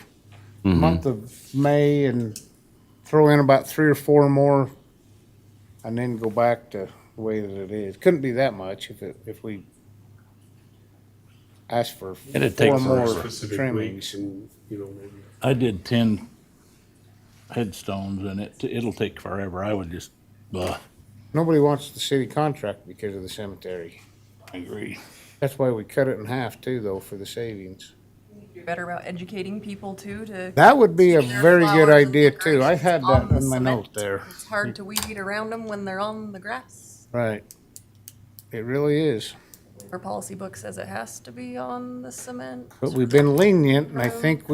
month of May and throw in about 3 or 4 more and then go back to the way that it is. Couldn't be that much if we ask for It'd 4 take more Specific trimmings. weeks and, you know, maybe. I did 10 headstones, and it'll take forever. I would just, Nobody wants the city contract because of the cemetery. I agree. That's why we cut it in half too, though, for the savings. Do better about educating people too, to. That would be a see their very good flowers and idea too. I decorations had on that the in my cement. note there. It's hard to weed around them when they're on the grass. Right. It really is. Our policy book says it has to be on the cement. But we've been lenient, and I think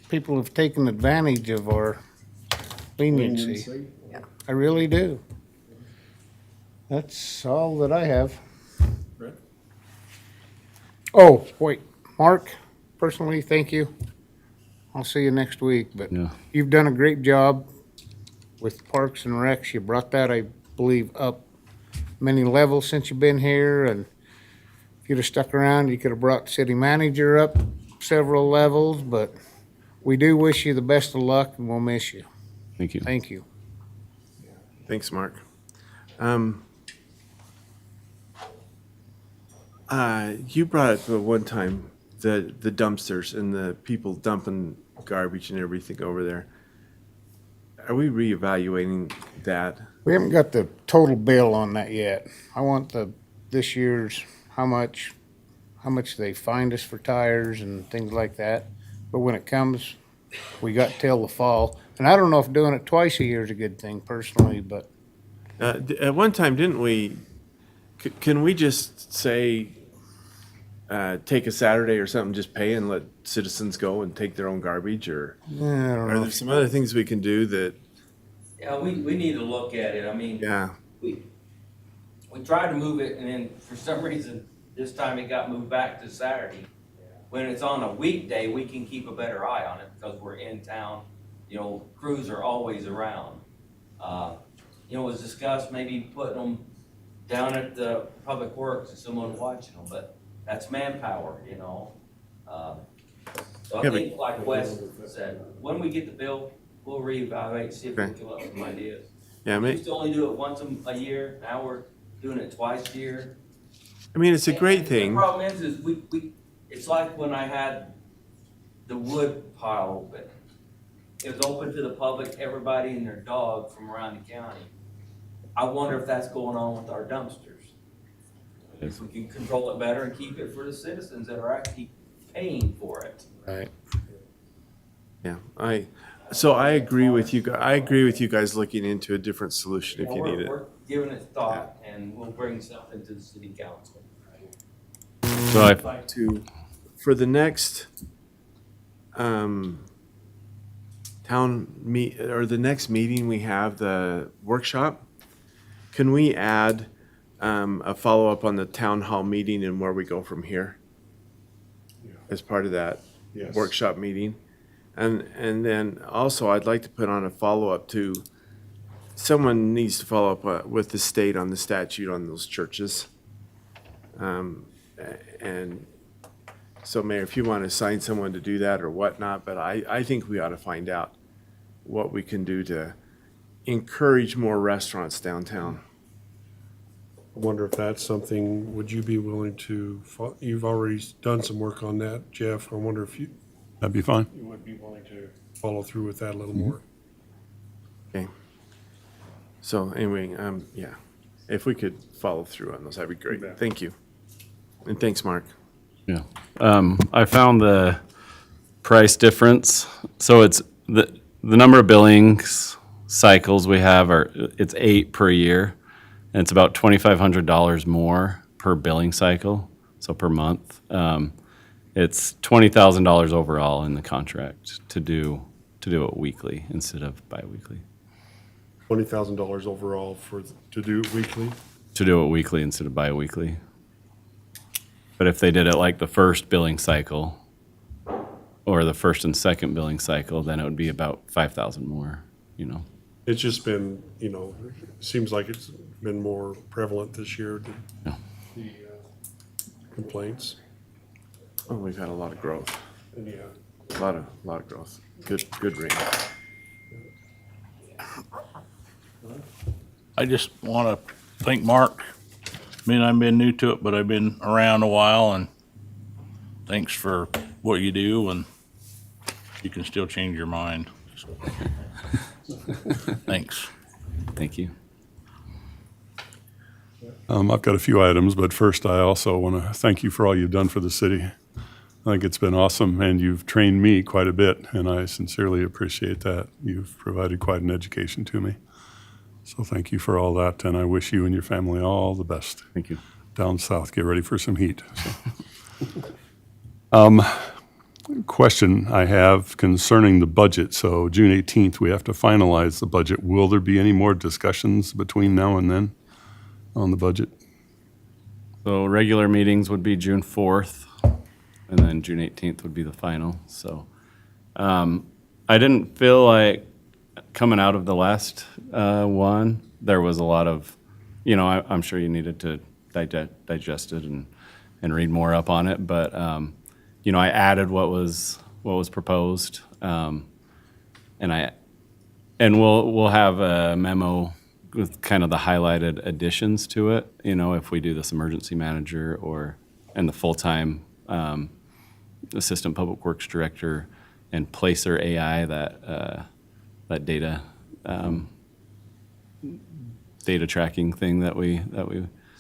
people have taken advantage of our leniency. Yeah. I really do. That's all that I have. Oh, wait, Mark, personally, thank you. I'll see you next week, but Yeah. you've done a great job with Parks and Recs. You brought that, I believe, up many levels since you've been here, and if you'd have stuck around, you could have brought the city manager up several levels, but we do wish you the best of luck, and we'll miss you. Thank you. Thank you. Thanks, Mark. You brought up at one time the dumpsters and the people dumping garbage and everything over there. Are we reevaluating that? We haven't got the total bill on that yet. I want this year's, how much they fined us for tires and things like that. But when it comes, we got till the fall. And I don't know if doing it twice a year is a good thing personally, but At one time, didn't we, can we just say, take a Saturday or something, just pay and let citizens go and take their own garbage, or I don't are know. there some other things we can do that, Yeah, we need to look at it. I mean, yeah, we tried to move it, and then for some reason, this time it got moved back to Saturday. When it's on a weekday, we can keep a better eye on it because we're in town. You know, crews are always around. You know, it was discussed maybe putting them down at the Public Works and someone watching them, but that's manpower, you know. So I think, like Wes said, when we get the bill, we'll reevaluate, see if we Okay. can come up with some ideas. Yeah, We used to only do it once a year, now we're doing it twice a year. I mean, it's a great And thing. The problem is it's like when I had the wood pile open. It was open to the public, everybody and their dog from around the county. I wonder if that's going on with our dumpsters. If we can control it better and keep it for the citizens that are actually paying for it. Right. Yeah, so I agree with you. I agree with you guys looking into a different solution if you need it. We're giving it thought and we'll bring something to the city council. So I'd like to, for the next the next meeting we have, the workshop, can we add a follow-up on the town hall meeting and where we go from here? As part of that Yes. workshop meeting? And then also I'd like to put on a follow-up to, someone needs to follow up with the state on the statute on those churches. And so Mayor, if you want to assign someone to do that or whatnot, but I think we ought to find out what we can do to encourage more restaurants downtown. I wonder if that's something, would you be willing to, you've already done some work on that, Jeff. I wonder if you That'd be fine. would be willing to follow through with that a little more. Okay. So anyway, yeah, if we could follow through on those, that'd be great. bet. Thank you. And thanks, Mark. Yeah. I found the price difference. So it's the number of billings cycles we have it's 8 per year. And it's about $2,500 more per billing cycle, so per month. It's $20,000 overall in the contract to do it weekly instead of biweekly. $20,000 overall to do weekly. To do it weekly instead of biweekly. But if they did it like the first billing cycle or the first and second billing cycle, then it would be about $5,000 more, you know. It's just been, seems like it's been more prevalent this year, the complaints. Oh, we've had a lot of growth. Yeah. A lot of growth. Good rate. I just want to thank Mark. I mean, I've been new to it, but I've been around a while, and thanks for what you do, and you can still change your mind. Thanks. Thank you. I've got a few items, but first I also want to thank you for all you've done for the city. I think it's been awesome, and you've trained me quite a bit, and I sincerely appreciate that. You've provided quite an education to me. So thank you for all that, and I wish you and your family all the best. Thank you. Down south, get ready for some heat. Question I have concerning the budget. So June 18th, we have to finalize the budget. Will there be any more discussions between now and then on the budget? So regular meetings would be June 4th, and then June 18th would be the final. So I didn't feel like coming out of the last one, there was a lot of, I'm sure you needed to digest it and read more up on it, but I added what was proposed, and we'll have a memo with kind of the highlighted additions to it. If we do this emergency manager and the full-time assistant public works director and Placer AI, that data tracking thing that we.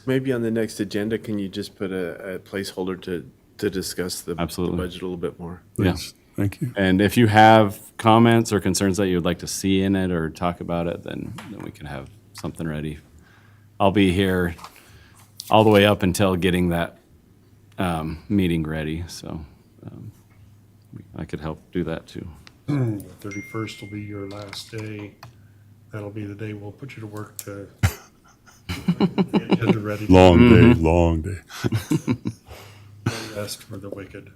Maybe on the next agenda, can you just put a placeholder to discuss the budget a little bit more? Yes. Thank you. And if you have comments or concerns that you would like to see in it or talk about it, then we can have something ready. I'll be here all the way up until getting that meeting ready, so I could help do that too. The 31st will be your last day. That'll be the day we'll put you to work to get the agenda ready. Long day. Rest for the wicked.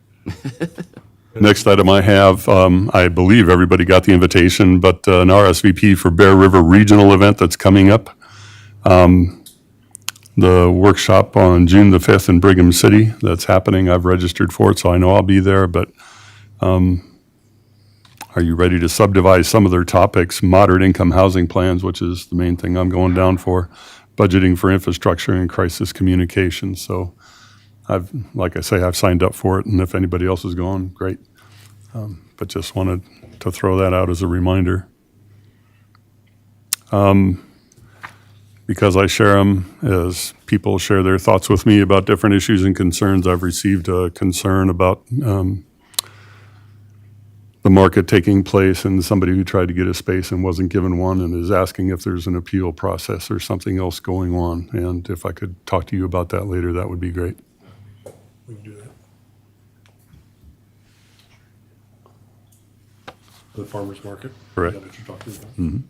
Next item I have, I believe everybody got the invitation, but an RSVP for Bear River Regional event that's coming up. The workshop on June the 5th in Brigham City, that's happening. I've registered for it, so I know I'll be there, but I Are you ready to subdivide some of their topics? Moderate income housing plans, which is the main thing I'm going down for, budgeting for infrastructure and crisis communications. So like I say, I've signed up for it, and if anybody else is going, great. But just wanted to throw that out as a reminder. Because I share them, as people share their thoughts with me about different issues and concerns, I've received a concern about the market taking place, and somebody who tried to get a space and wasn't given one and is asking if there's an appeal process or something else going on. And if I could talk to you about that later, that would be great. We can do that. The farmer's market? Correct. Is that what you're talking about? Mhm.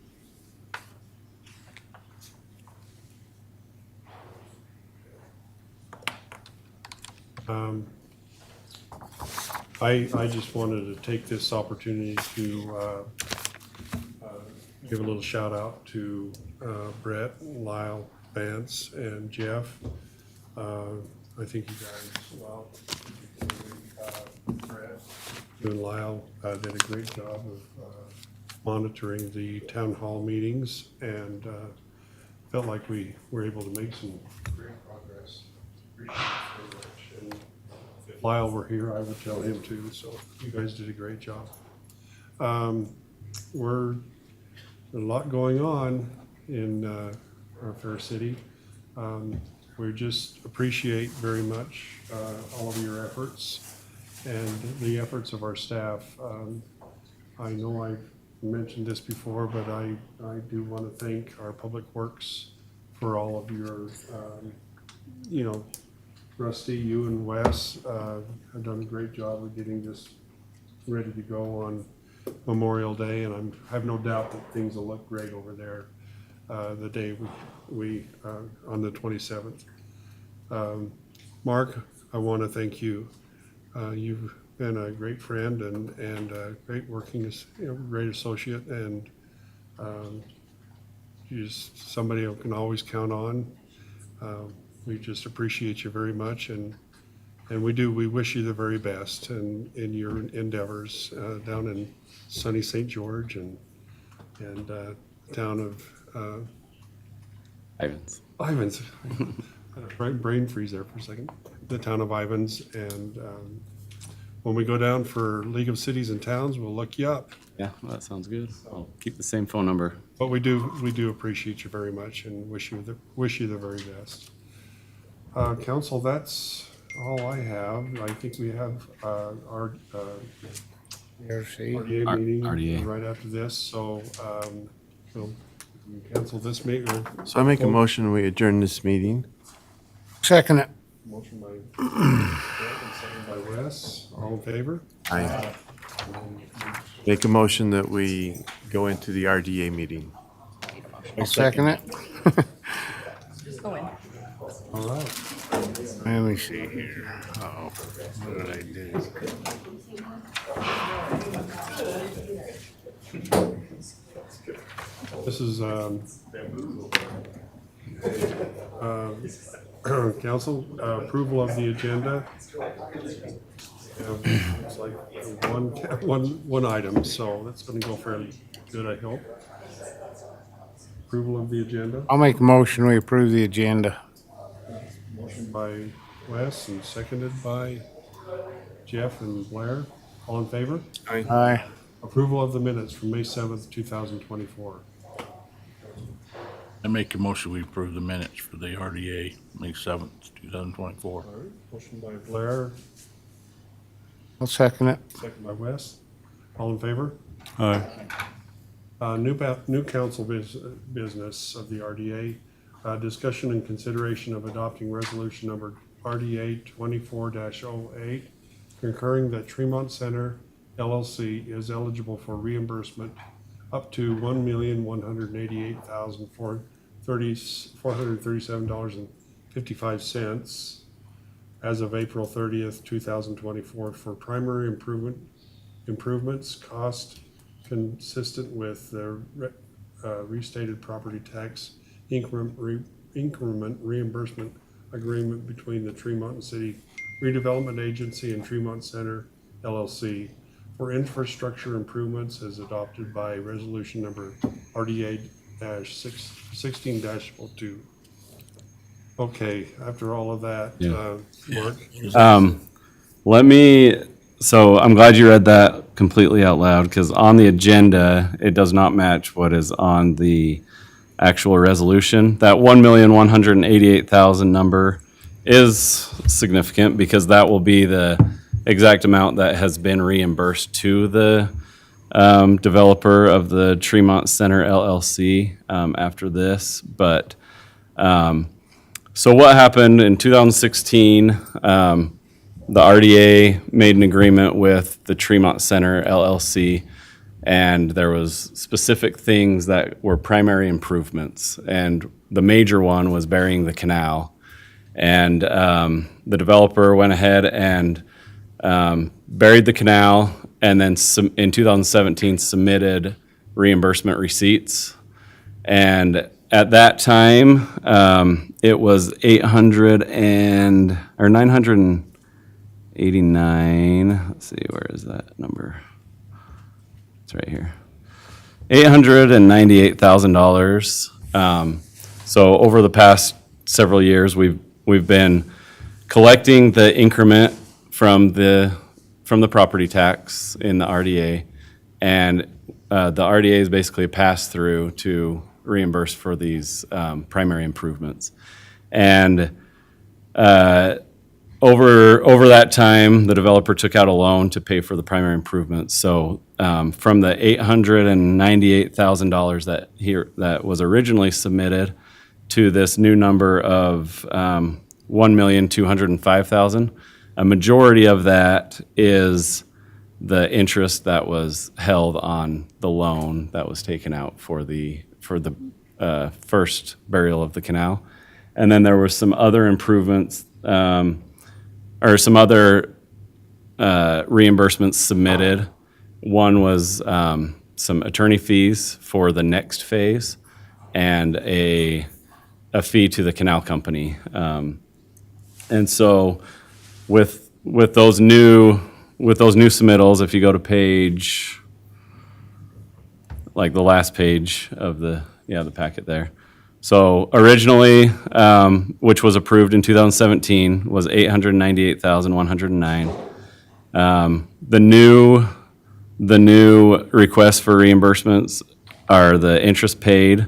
I just wanted to take this opportunity to give a little shout out to Brett, Lyle, Vance, and Jeff. I think you guys, well, Brett, you and Lyle did a great job of monitoring the town hall meetings, and felt like we were able to make some great progress. Appreciate it very much. And if Lyle were here, I would tell him too, so you guys did a great job. There's a lot going on in our fair city. We just appreciate very much all of your efforts and the efforts of our staff. I know I've mentioned this before, but I do want to thank our Public Works for all of your, Rusty, you and Wes have done a great job of getting this ready to go on Memorial Day, and I have no doubt that things will look great over there the day we on the 27th. Mark, I want to thank you. You've been a great friend and a great working, great associate, and you're just somebody I can always count on. We just appreciate you very much, and we wish you the very best in your endeavors down in sunny St. George and town of Ivans. Brain freeze there for a second. The town of Ivans, and when we go down for League of Cities and Towns, we'll look you up. Yeah, that sounds good. I'll keep the same phone number. But we do appreciate you very much and wish you the very best. Council, that's all I have. I think we have our RDA meeting RDA. right after this, so we'll cancel this meeting. So I make a motion, we adjourn this meeting. Second it. Motion by Brett and second by Wes. All in favor? Aye. Make a motion that we go into the RDA meeting. I'll second it. Go in. All right. Let me see here. Oh, what did I do? This is council approval of the agenda. It's like one item, so that's going to go fairly good, I hope. Approval of the agenda. I'll make a motion, we approve the agenda. Motion by Wes and seconded by Jeff and Blair. All in favor? Aye. Approval of the minutes from May 7th, 2024. I make a motion, we approve the minutes for the RDA, May 7th, 2024. All right, motion by Blair, I'll second it. second by Wes. All in favor? Aye. New council business of the RDA, discussion and consideration of adopting resolution number RDA 24-08, concurring that Tremont Center LLC is eligible for reimbursement up to $1,188,437.55 as of April 30th, 2024 for primary improvements cost consistent with the restated property tax increment reimbursement agreement between the Tremont City Redevelopment Agency and Tremont Center LLC for infrastructure improvements as adopted by resolution number RDA-16-02. Okay, after all of that, Yeah. Mark? So I'm glad you read that completely out loud, because on the agenda, it does not match what is on the actual resolution. That 1,188,000 number is significant, because that will be the exact amount that has been reimbursed to the developer of the Tremont Center LLC after this. But so what happened in 2016? The RDA made an agreement with the Tremont Center LLC, and there was specific things that were primary improvements. And the major one was burying the canal. And the developer went ahead and buried the canal, and then in 2017 submitted reimbursement receipts. And at that time, it was 989. Let's see, where is that number? It's right here. $898,000. So over the past several years, we've been collecting the increment from the property tax in the RDA, and the RDA is basically a pass-through to reimburse for these primary improvements. And over that time, the developer took out a loan to pay for the primary improvements. So from the $898,000 that was originally submitted to this new number of $1,205,000, a majority of that is the interest that was held on the loan that was taken out for the first burial of the canal. And then there were some other improvements, or some other reimbursements submitted. One was some attorney fees for the next phase, and a fee to the canal company. And so with those new submittals, if you go to page, like the last page of the packet there. So originally, which was approved in 2017, was $898,109. The new requests for reimbursements are the interest paid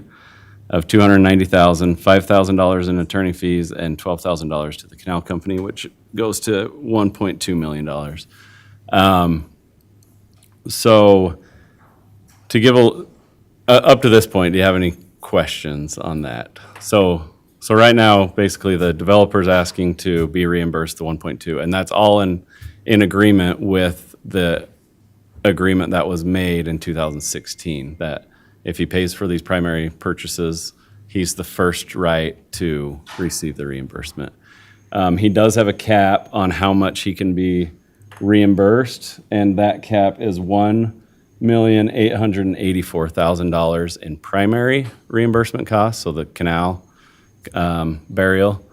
of $290,000, $5,000 in attorney fees, and $12,000 to the canal company, which goes to $1.2 million. So to give up to this point, do you have any questions on that? So right now, basically, the developer's asking to be reimbursed the 1.2, and that's all in agreement with the agreement that was made in 2016, that if he pays for these primary purchases, he's the first right to receive the reimbursement. He does have a cap on how much he can be reimbursed, and that cap is $1,884,000 in primary reimbursement costs, so the canal burial,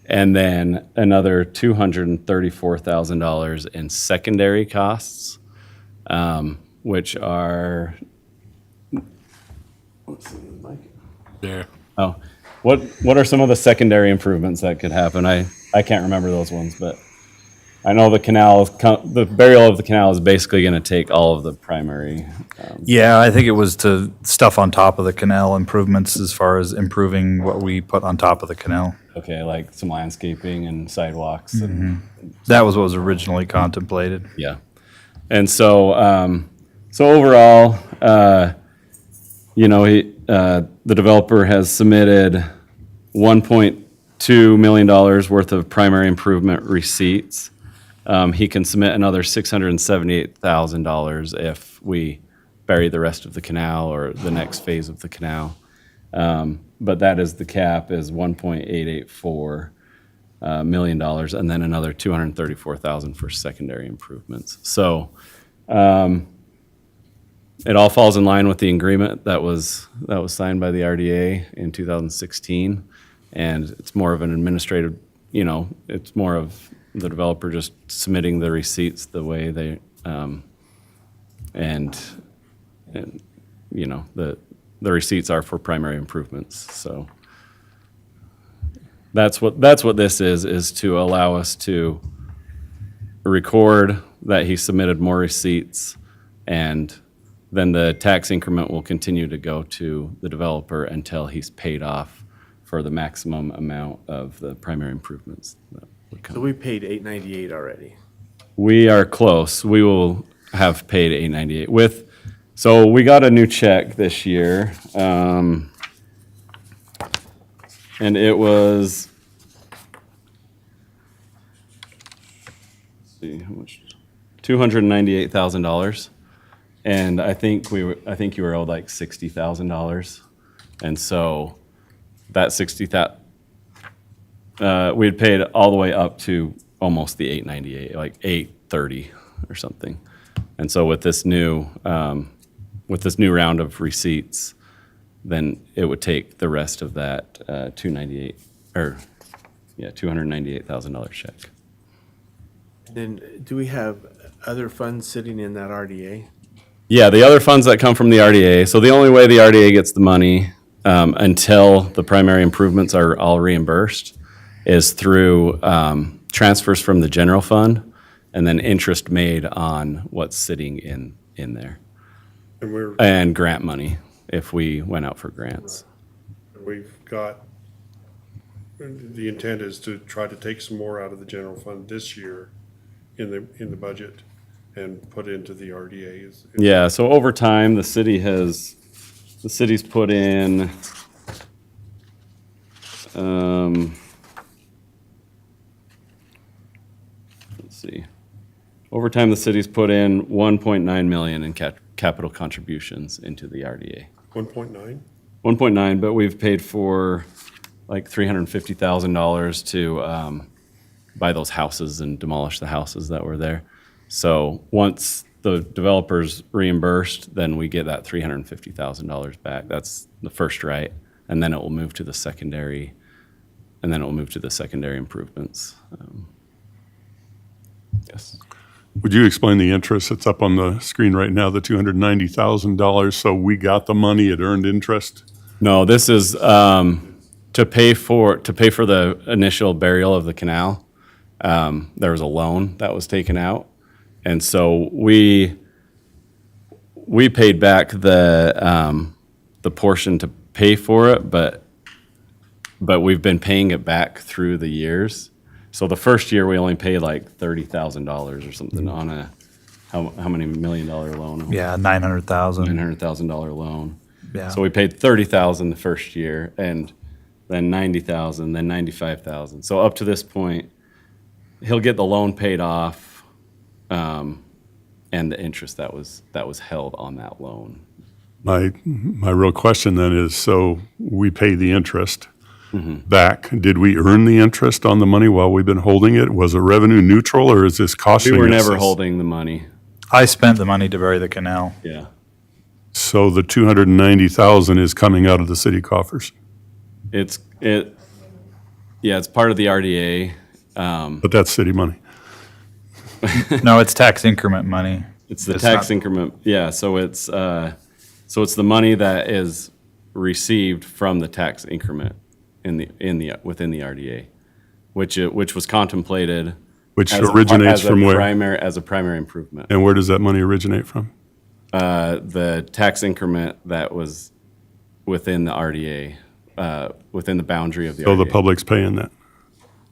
and then another $234,000 in secondary costs, which are, let's see, Mike. There. Oh, what are some of the secondary improvements that could happen? I can't remember those ones, but I know the burial of the canal is basically going to take all of the primary. Yeah, I think it was to stuff on top of the canal improvements as far as improving what we put on top of the canal. Okay, like some landscaping and sidewalks. And that was what was originally contemplated. Yeah. And so, overall, the developer has submitted $1.2 million worth of primary improvement receipts. He can submit another $678,000 if we bury the rest of the canal or the next phase of the canal. But that is the cap, is $1.884 million, and then another $234,000 for secondary improvements. So it all falls in line with the agreement that was signed by the RDA in 2016, and it's more of an administrative, it's more of the developer just submitting the receipts the way and, you know, the receipts are for primary improvements, so. That's what this is to allow us to record that he submitted more receipts, and then the tax increment will continue to go to the developer until he's paid off for the maximum amount of the primary improvements that would come. So we paid $898 already. We are close. We will have paid $898 so we got a new check this year. And it was, let's see, how much? $298,000. And I think you were owed like $60,000. And so that we had paid all the way up to almost the $898, like $830 or something. And so with this new round of receipts, then it would take the rest of that $298,000 check. Then do we have other funds sitting in that RDA? Yeah, the other funds that come from the RDA. So the only way the RDA gets the money until the primary improvements are all reimbursed is through transfers from the general fund and then interest made on what's sitting in there. And grant money if we went out for grants. We've got, the intent is to try to take some more out of the general fund this year in the budget and put into the RDA. Yeah, so over time, the city's put in, let's see. Over time, the city's put in 1.9 million in capital contributions into the RDA. 1.9? 1.9, but we've paid for like $350,000 to buy those houses and demolish the houses that were there. So once the developer's reimbursed, then we get that $350,000 back. That's the first right, and then it will move to the secondary, improvements. Yes. Would you explain the interest that's up on the screen right now, the $290,000? So we got the money, it earned interest? No, this is to pay for the initial burial of the canal. There was a loan that was taken out, and so we paid back the portion to pay for it, but we've been paying it back through the years. So the first year we only paid like $30,000 or something on a how many $1 million loan? Yeah, $900,000. $900,000 loan. Yeah. So we paid $30,000 the first year, and then $90,000, then $95,000. So up to this point, he'll get the loan paid off, and the interest that was held on that loan. My real question then is, so we pay the interest back. Did we earn the interest on the money while we've been holding it? Was it revenue neutral, or is this costing us? We were never holding the money. I spent the money to bury the canal. Yeah. So the $290,000 is coming out of the city coffers? It's part of the RDA. But that's city money. No, it's tax increment money. It's the tax increment, yeah, so it's the money that is received from the tax increment within the RDA, which was contemplated. Which originates from where? As a primary improvement. And where does that money originate from? The tax increment that was within the RDA, within the boundary of the RDA. So the public's paying that?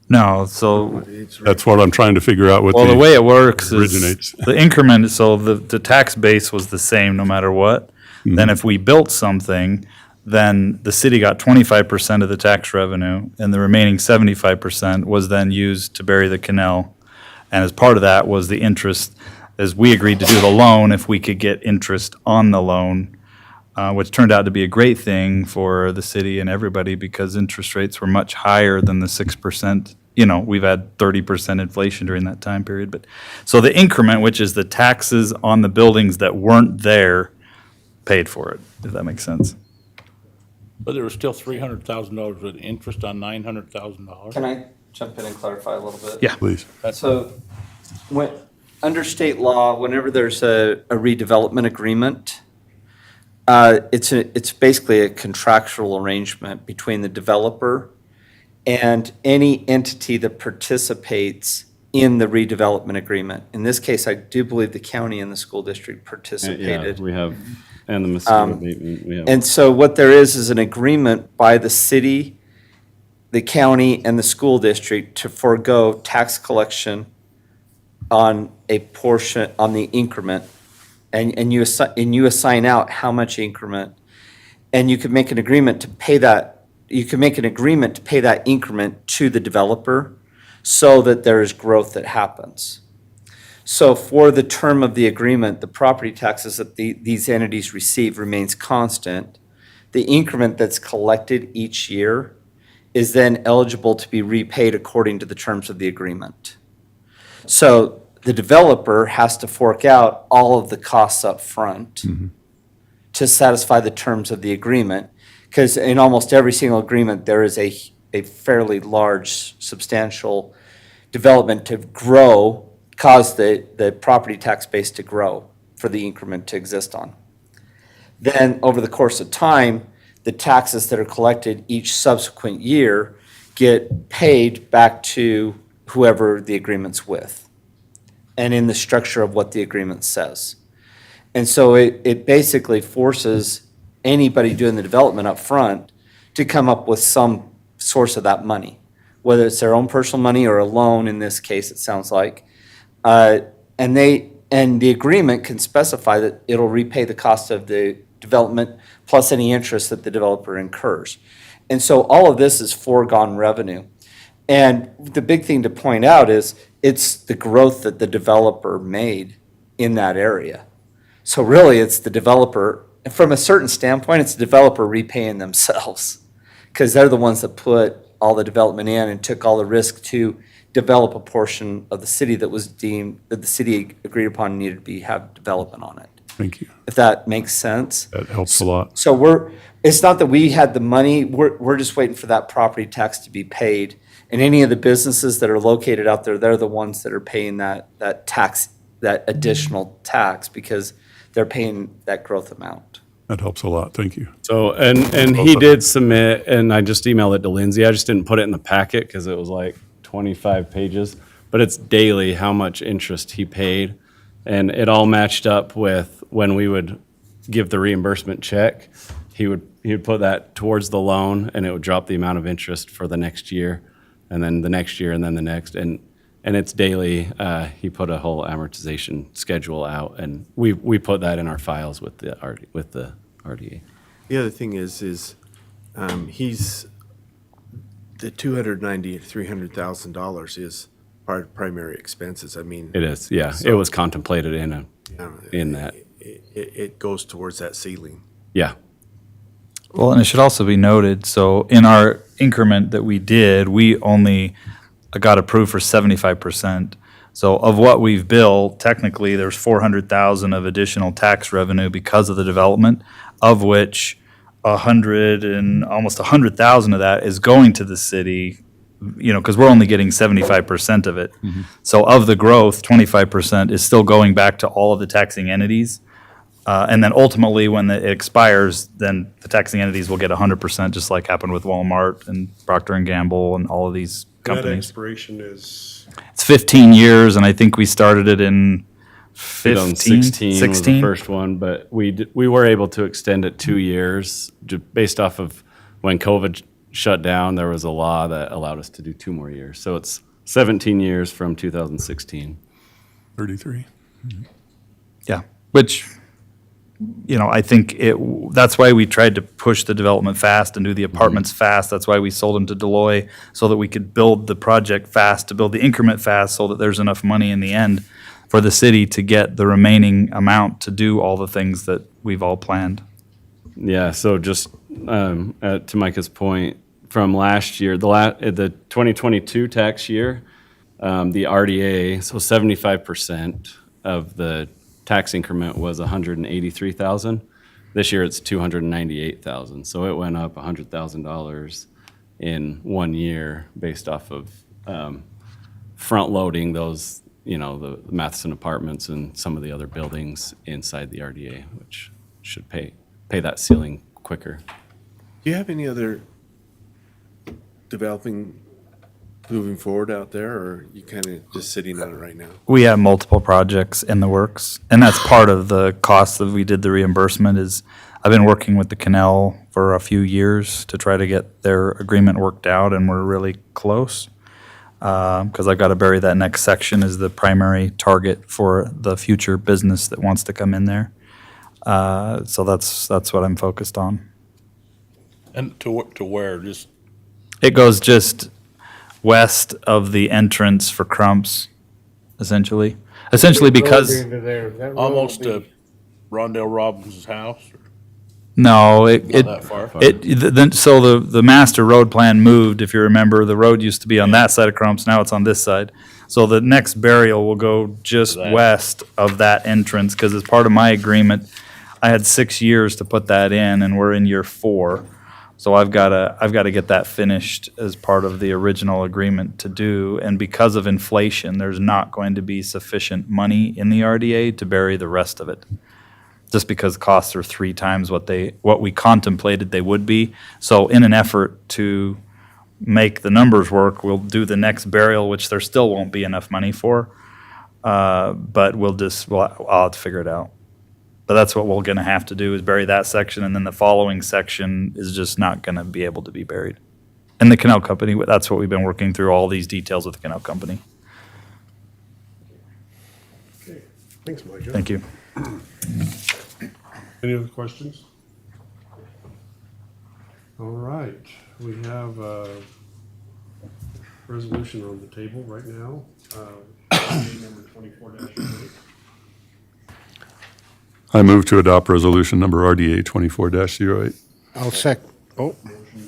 No, so That's what I'm trying to figure out what well, the way it works originates. is the increment, so the tax base was the same no matter what. Then if we built something, then the city got 25% of the tax revenue, and the remaining 75% was then used to bury the canal. And as part of that was the interest, as we agreed to do the loan, if we could get interest on the loan, which turned out to be a great thing for the city and everybody because interest rates were much higher than the 6%. You know, we've had 30% inflation during that time period. But so the increment, which is the taxes on the buildings that weren't there, paid for it, if that makes sense. But there was still $300,000 with interest on $900,000. Can I jump in and clarify a little bit? Yeah. Please. So when under state law, whenever there's a redevelopment agreement, it's basically a contractual arrangement between the developer and any entity that participates in the redevelopment agreement. In this case, I do believe the county and the school district participated. Yeah, we have, and the mosquito abatement, we have. And so what there is an agreement by the city, the county, and the school district to forego tax collection on a portion, on the increment. And you assign out how much increment. And you could make an agreement to pay that, you can make an agreement to pay that increment to the developer so that there is growth that happens. So for the term of the agreement, the property taxes that these entities receive remains constant. The increment that's collected each year is then eligible to be repaid according to the terms of the agreement. So the developer has to fork out all of the costs up front to satisfy the terms of the agreement. Because in almost every single agreement, there is a fairly large, substantial development to grow, cause the property tax base to grow for the increment to exist on. Then, over the course of time, the taxes that are collected each subsequent year get paid back to whoever the agreement's with, and in the structure of what the agreement says. And so it basically forces anybody doing the development up front to come up with some source of that money, whether it's their own personal money or a loan, in this case, it sounds like. And the agreement can specify that it'll repay the cost of the development plus any interest that the developer incurs. And so all of this is foregone revenue. And the big thing to point out is it's the growth that the developer made in that area. So really, it's the developer, from a certain standpoint, it's the developer repaying themselves, because they're the ones that put all the development in and took all the risk to develop a portion of the city that was deemed, that the city agreed upon needed to have development on it. Thank you. If that makes sense. That helps a lot. So it's not that we had the money, we're just waiting for that property tax to be paid. And any of the businesses that are located out there, they're the ones that are paying that tax, that additional tax, because they're paying that growth amount. That helps a lot. Thank you. So, and he did submit, and I just emailed it to Lindsay. I just didn't put it in the packet because it was like 25 pages, but it's daily how much interest he paid. And it all matched up with when we would give the reimbursement check, he would put that towards the loan, and it would drop the amount of interest for the next year, and then the next year, and then the next. And it's daily. He put a whole amortization schedule out, and we put that in our files with the RDA. The other thing is he's, the $290,000 to $300,000 is part of primary expenses. I mean. It is, yeah. So, it was contemplated in that. It goes towards that ceiling. Yeah. Well, and it should also be noted, so in our increment that we did, we only got approved for 75%. So of what we've built, technically, there's 400,000 of additional tax revenue because of the development, of which almost 100,000 of that is going to the city, because we're only getting 75% of it. Mm-hmm. So of the growth, 25% is still going back to all of the taxing entities. And then ultimately, when it expires, then the taxing entities will get 100%, just like happened with Walmart and Procter & Gamble and all of these That companies. expiration is, It's 15 years, and I think we started it in 2016 was the first one, but we were able to extend it 2 years based off of when COVID shut down. There was a law that allowed us to do 2 more years. So it's 17 years from 2016. 33. Yeah, which, I think that's why we tried to push the development fast and do the apartments fast. That's why we sold them to Deloitte, so that we could build the project fast, to build the increment fast, so that there's enough money in the end for the city to get the remaining amount to do all the things that we've all planned. Yeah, so just to Micah's point, from last year, the 2022 tax year, the RDA, so 75% of the tax increment was $183,000. This year it's $298,000. So it went up $100,000 in 1 year based off of front loading those you know, the Matheson Apartments and some of the other buildings inside the RDA, which should pay that ceiling quicker. Do you have any other developing, moving forward out there, or you kind of just sitting on it right now? We have multiple projects in the works, and that's part of the cost that we did the reimbursement is I've been working with the Canal for a few years to try to get their agreement worked out, and we're really close. Because I've got to bury that next section as the primary target for the future business that wants to come in there. So that's what I'm focused on. And to where, just, It goes just west of the entrance for Crumps, essentially. Essentially because, Into there, that road will almost be- to Rondell Robbins' house? Or no, Not that far. so the master road plan moved, if you remember, the road used to be on that side of Crumps, now it's on this side. So the next burial will go just That. west of that entrance, because as part of my agreement, I had 6 years to put that in, and we're in year 4. So I've gotta get that finished as part of the original agreement to do, and because of inflation, there's not going to be sufficient money in the RDA to bury the rest of it. Just because costs are 3 times what we contemplated they would be. So in an effort to make the numbers work, we'll do the next burial, which there still won't be enough money for. But I'll have to figure it out. But that's what we're gonna have to do, is bury that section, and then the following section is just not gonna be able to be buried. And the Canal Company, that's what we've been working through, all these details with the Canal Company. Okay, thanks, Mike. Thank you. Any other questions? All right, we have a resolution on the table right now, number 24-08. I move to adopt resolution number RDA 24-08. I'll oh,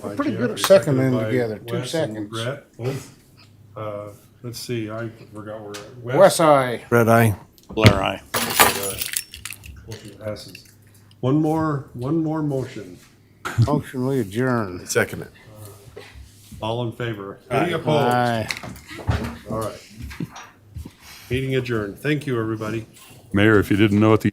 By pretty good at Jeff, seconding seconded by together, 2 Wes and seconds. Brett, both. Let's see, I forgot where. West eye. Red eye. Blair, aye. Motion passes. One more motion. Motion we adjourn. Second it. All in favor? Any opposed? Aye. All right. Meeting adjourned. Thank you, everybody. Mayor, if you didn't know at the